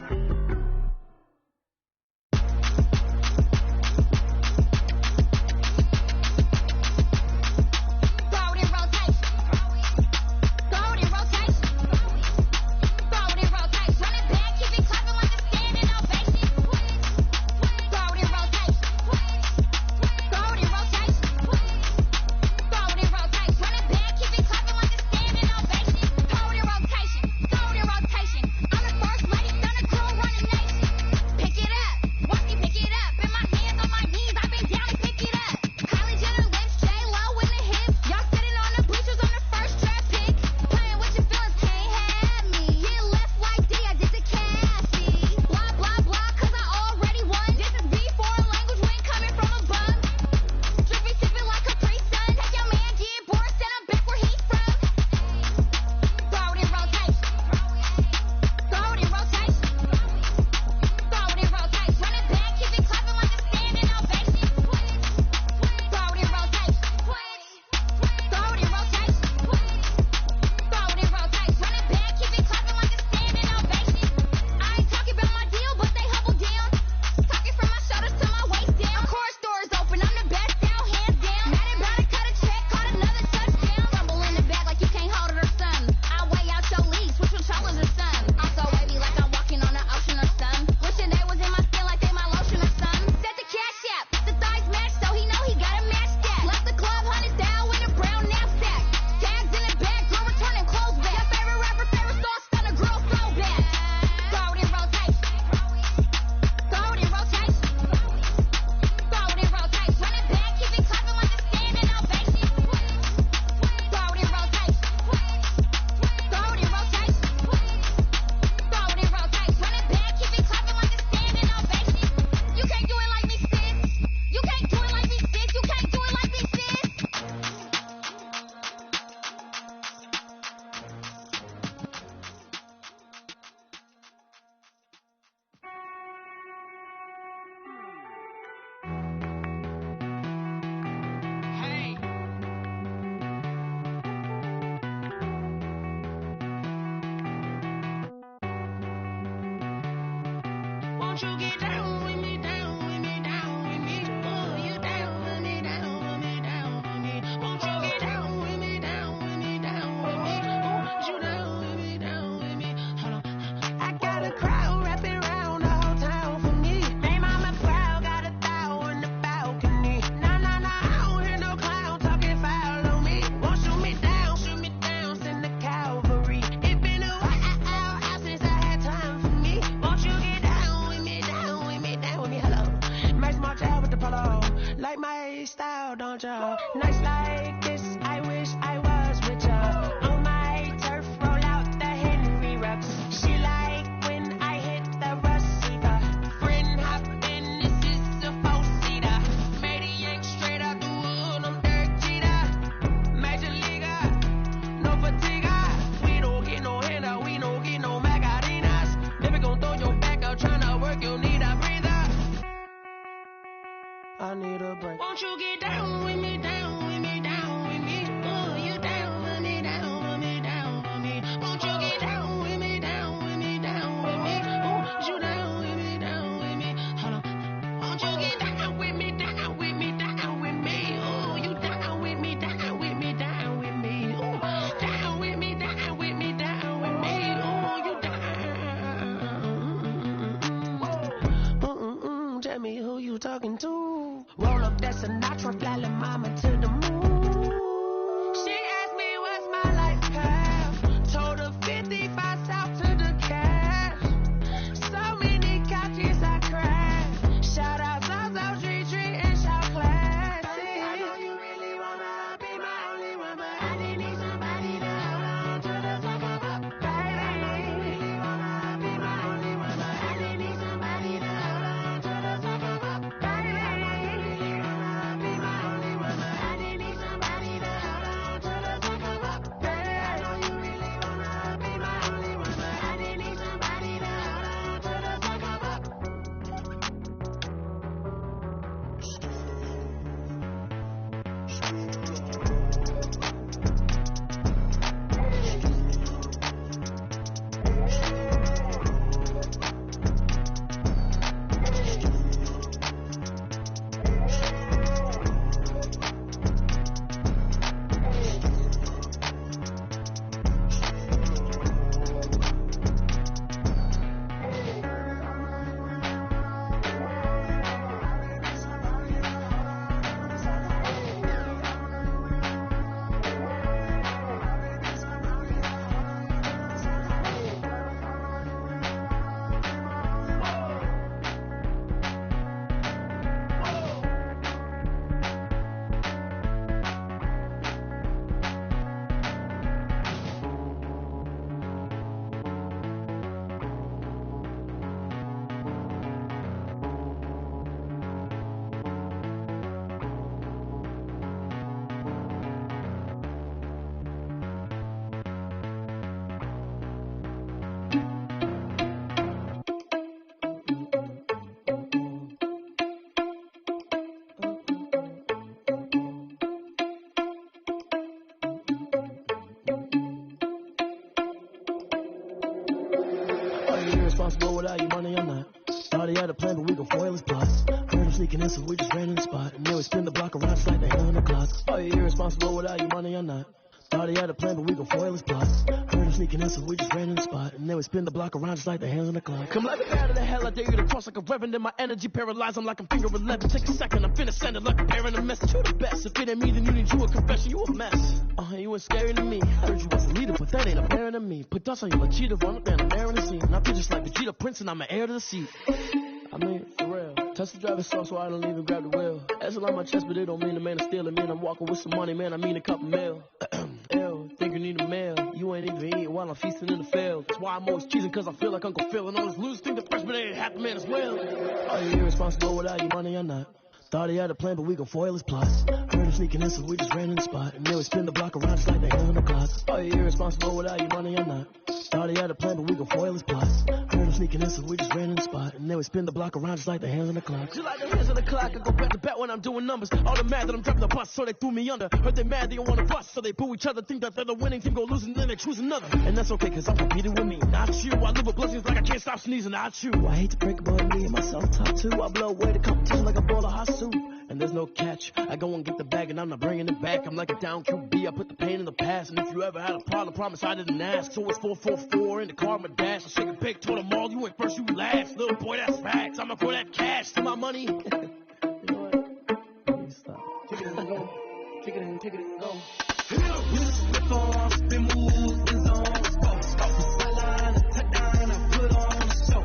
S13: Sinatra, fly lil' mama to the moon. She asked me what's my life path. Told her 55 south to the cash. So many couches I crashed. Shout out Zazo, Tree Tree, and Shout Classic. I know you really wanna be my only one, but I didn't need somebody to hold on to the top of up, baby. I know you really wanna be my only one, but I didn't need somebody to hold on to the top of up, baby. I know you really wanna be my only one, but I didn't need somebody to hold on to the top of up, baby. I know you really wanna be my only one, but I didn't need somebody to hold on to the top of up.
S14: Are you irresponsible without your money or not? Thought he had a plan, but we gon' foil his plots. Heard him sneaking in, so we just ran in the spot. And then we spin the block around just like the hell in the clock. Are you irresponsible without your money or not? Thought he had a plan, but we gon' foil his plots. Heard him sneaking in, so we just ran in the spot. And then we spin the block around just like the hands on the clock. Come let me out of the hell, I dare you to cross like a reverend. And my energy paralyzed, I'm like I'm finger 11. Take a second, I'm finna send it like a parent a message. You the best, if it ain't me, then you need you a confession. You a mess, you ain't scary to me. Heard you was a leader, but that ain't apparent to me. Put dust on you, a cheetah, run up there, I'm there in the scene. And I feel just like Vegeta Prince, and I'm an heir to the seat. I mean, for real. Touch the driver's soft, so I don't even grab the wheel. Asshole on my chest, but it don't mean the man is stealing. Man, I'm walking with some money, man, I mean a couple mil. Ew, think you need a meal. You ain't even eating while I'm feasting in the field. That's why I'm always cheesing, cause I feel like Uncle Phil. And all those losers think the freshman ain't half the man as well. Are you irresponsible without your money or not? Thought he had a plan, but we gon' foil his plots. Heard him sneaking in, so we just ran in the spot. And then we spin the block around just like the hell in the clock. Are you irresponsible without your money or not? Thought he had a plan, but we gon' foil his plots. Heard him sneaking in, so we just ran in the spot. And then we spin the block around just like the hands on the clock. Just like the hands on the clock, I go back to back when I'm doing numbers. All the mad that I'm driving the bus, so they threw me under. Heard they mad, they don't wanna bust, so they boo each other. Think that they're the winning team, go losing, then they choose another. And that's okay, cause I'm competing with me, not you. I live with blessings like I can't stop sneezing, not you. I hate to break about me and myself top two. I blow away the competition like a bowl of hot soup. And there's no catch. I go and get the bag and I'm not bringing it back. I'm like a down QB. I put the pain in the past. And if you ever had a problem, promise I didn't ask. So it's 444 in the car, my dash. I shake a big, told them all, you ain't first, you last. Little boy, that's facts. I'ma throw that cash to my money. You know what? Stop. Kick it and go. Kick it and go. Slip on, spin moves, in zone. Stop the sideline, touchdown, I put on a show.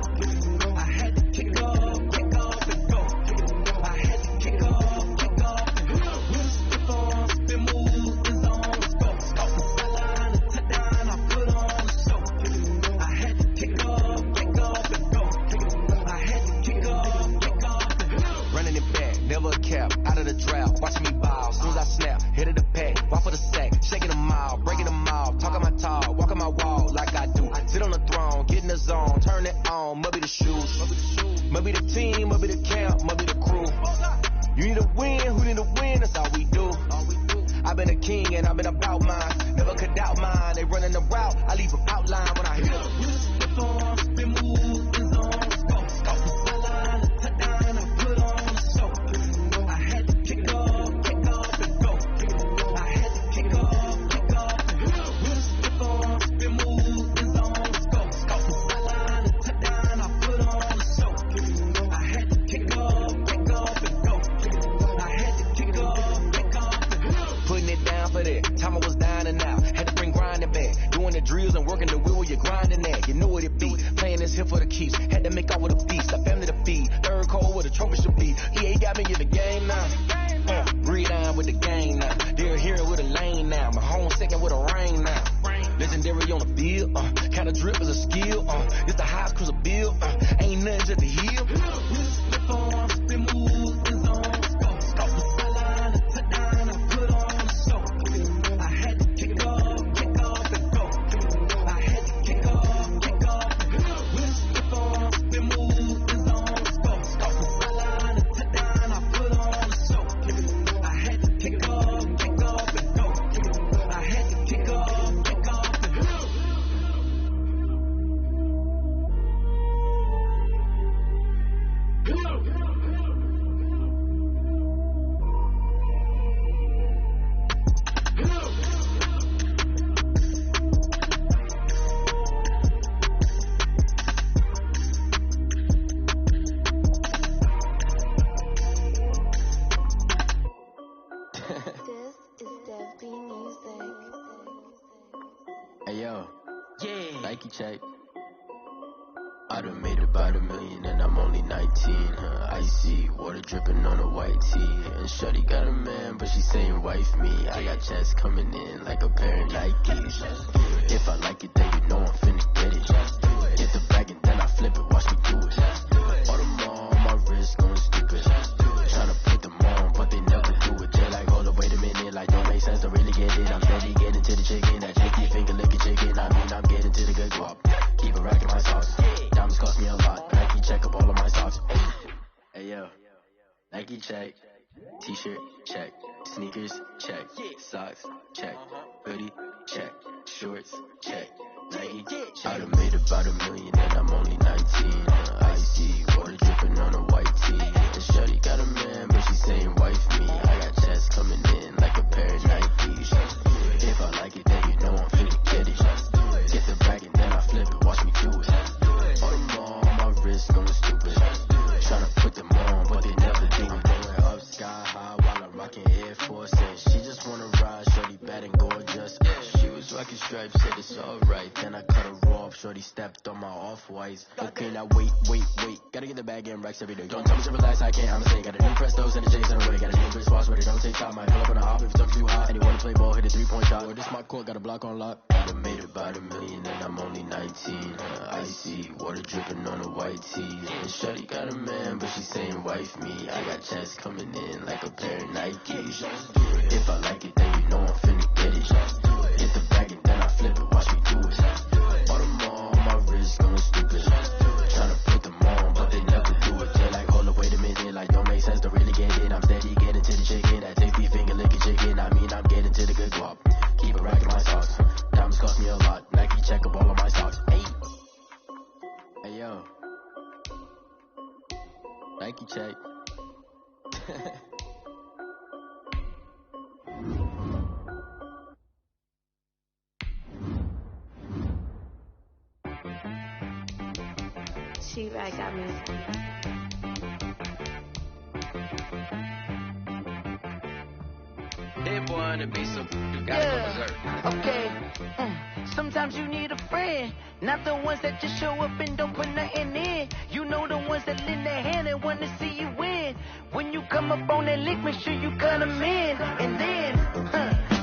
S14: I had to kick off and go. I had to kick off and go. Slip on, spin moves, in zone. Stop the sideline, touchdown, I put on a show. I had to kick off and go. I had to kick off and go.
S1: Running it back, never a cap, out of the draft. Watch me ball, soon as I snap, hit of the pack, walk for the sack, shaking them out, breaking them out, talking my talk, walking my wall like I do. Sit on the throne, get in the zone, turn it on, maybe the shoes, maybe the team, maybe the camp, maybe the crew. You need a win, who need a win, that's all we do. I've been a king and I've been about mine, never could doubt mine. They running the route, I leave them outline when I hit them. Slip on, spin moves, in zone, stop the sideline, touchdown, I put on a show. I had to kick off and go. I had to kick off and go. Slip on, spin moves, in zone, stop the sideline, touchdown, I put on a show. I had to kick off and go. I had to
S15: drills and working the wheel where you're grinding at. You know what it be. Playing this here for the keeps. Had to make off with a feast. A family to feed. Third cold where the trophy should be. EA got me in the game now. Breathe down with the game now. They're here with a lane now. My home second with a rain now. Legendary on the field. Kinda drip is a skill. It's the highest cruiser bill. Ain't nothing just to heal. Slip on, spin move, is on. Scope the sideline and touch down and put on the show. I had to kick off and go. I had to kick off and go. Slip on, spin move, is on. Scope the sideline and touch down, I put on the show. I had to kick off and go. I had to kick off and go.
S16: Hey yo, Nike check. I done made about $1 million and I'm only 19. Icy water dripping on a white tee. And shorty got a man, but she saying wife me. I got checks coming in like a pair of Nikes. If I like it, then you know I'm finna get it. Get the bag and then I flip it, watch me do it. All them on my wrist going stupid. Tryna put them on, but they never do it. Jay like, hold up, wait a minute, like don't make sense to really get it. I'm steady getting to the chicken, that chicky finger licking chicken. I mean, I'm getting to the good guap. Keep a rack in my sauce. Diamonds cost me a lot. Nike check up all of my socks. Hey yo, Nike check. T-shirt check. Sneakers check. Socks check. Hoodie check. Shorts check. Nike I done made about $1 million and I'm only 19. Icy water dripping on a white tee. And shorty got a man, but she saying wife me. I got checks coming in like a pair of Nikes. If I like it, then you know I'm finna get it. Get the bag and then I flip it, watch me do it. All them on my wrist going stupid. Tryna put them on, but they never do it. Going up sky high while I'm rocking Air Force. And she just wanna ride, shorty bad and gorgeous. She was rocking stripes, said it's alright. Then I cut her off, shorty stepped on my off-whites. Okay, now wait. Gotta get the bag and racks every day. Don't tell me to relax, I can't, I'm a got a new Prestos and a Jason away. Got a new Chris Boss, but it don't take time. Might pull up on a hop if it's too hot. And you wanna play ball, hit a 3-point shot. Or this my court, got a block on lock. I done made about $1 million and I'm only 19. Icy water dripping on a white tee. And shorty got a man, but she saying wife me. I got checks coming in like a pair of Nikes. If I like it, then you know I'm finna get it. Get the bag and then I flip it, watch me do it. All them on my wrist going stupid. Tryna put them on, but they never do it. They're like, hold up, wait a minute, like don't make sense to really get it. I'm steady getting to the chicken, that take me finger licking chicken. I mean, I'm getting to the good guap. Keep a rack in my socks. Diamonds cost me a lot. Nike check up all of my socks. Hey yo, Nike check.
S17: She-Rag got me.
S2: That boy on the beat, so you gotta go berserk.
S18: Okay. Sometimes you need a friend, not the ones that just show up and don't put nothing in. You know the ones that lend their hand and want to see you win. When you come up on that lick, make sure you cut them in. And then,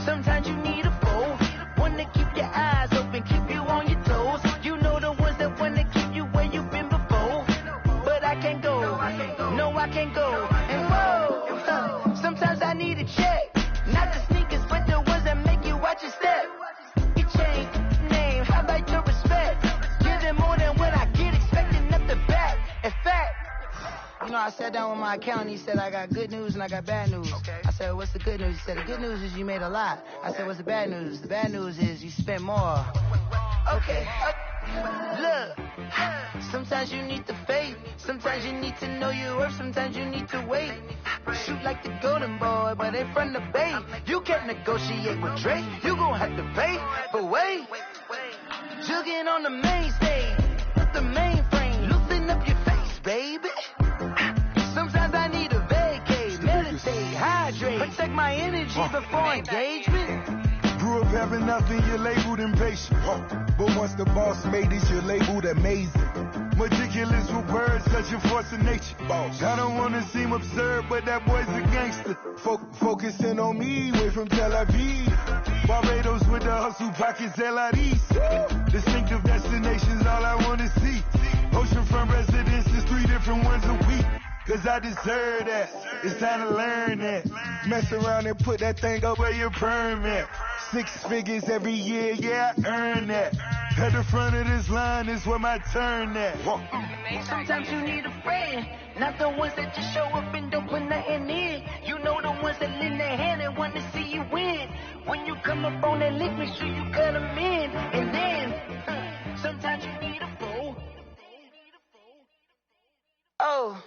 S18: sometimes you need a foe, one to keep your eyes open, keep you on your toes. You know the ones that want to keep you where you've been before. But I can't go, no I can't go. And whoa, sometimes I need a check. Not the sneakers, but the ones that make you watch your step. You change name, how about your respect? Give them more than what I get, expecting up the back. In fact, you know, I sat down with my accountant, he said I got good news and I got bad news. Okay. I said, what's the good news? He said, the good news is you made a lot. I said, what's the bad news? The bad news is you spent more. Okay. Look, sometimes you need the faith, sometimes you need to know your worth, sometimes you need to wait. Shoot like the golden boy, but in front of Bay. You can't negotiate with Drake, you gon' have to pay. But wait, jugging on the main stage, with the mainframe, loosen up your face, baby. Sometimes I need a vacate, meditate, hydrate, protect my energy before engagement.
S6: Grew preparing nothing, you're labeled impatient. But once the boss made it, you're labeled amazing. Meticulous with words, such a force of nature. Boss. I don't wanna seem absurd, but that boy's a gangster. Focusing on me, way from Tel Aviv. Barbados with the hustle pockets, LIDs. Distinctive destinations, all I wanna see. Oceanfront residences, 3 different ones a week. Cause I deserve that. It's time to learn that. Mess around and put that thing up where your permit. 6 figures every year, yeah, I earn that. At the front of this line is where my turn at.
S18: Sometimes you need a friend, not the ones that just show up and don't put nothing in. You know the ones that lend their hand and want to see you win. When you come up on that lick, make sure you cut them in. And then, sometimes you need a fool. Oh.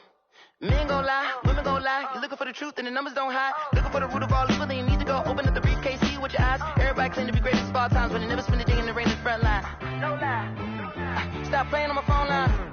S18: Men gon' lie, women gon' lie. You're looking for the truth and the numbers don't hide. Looking for the root of all evil, then you need to go open up the briefcase, see with your eyes. Everybody claim to be greatest of all times, but they never spend a day in the rain in the front line. No lie. Stop playing on my phone line.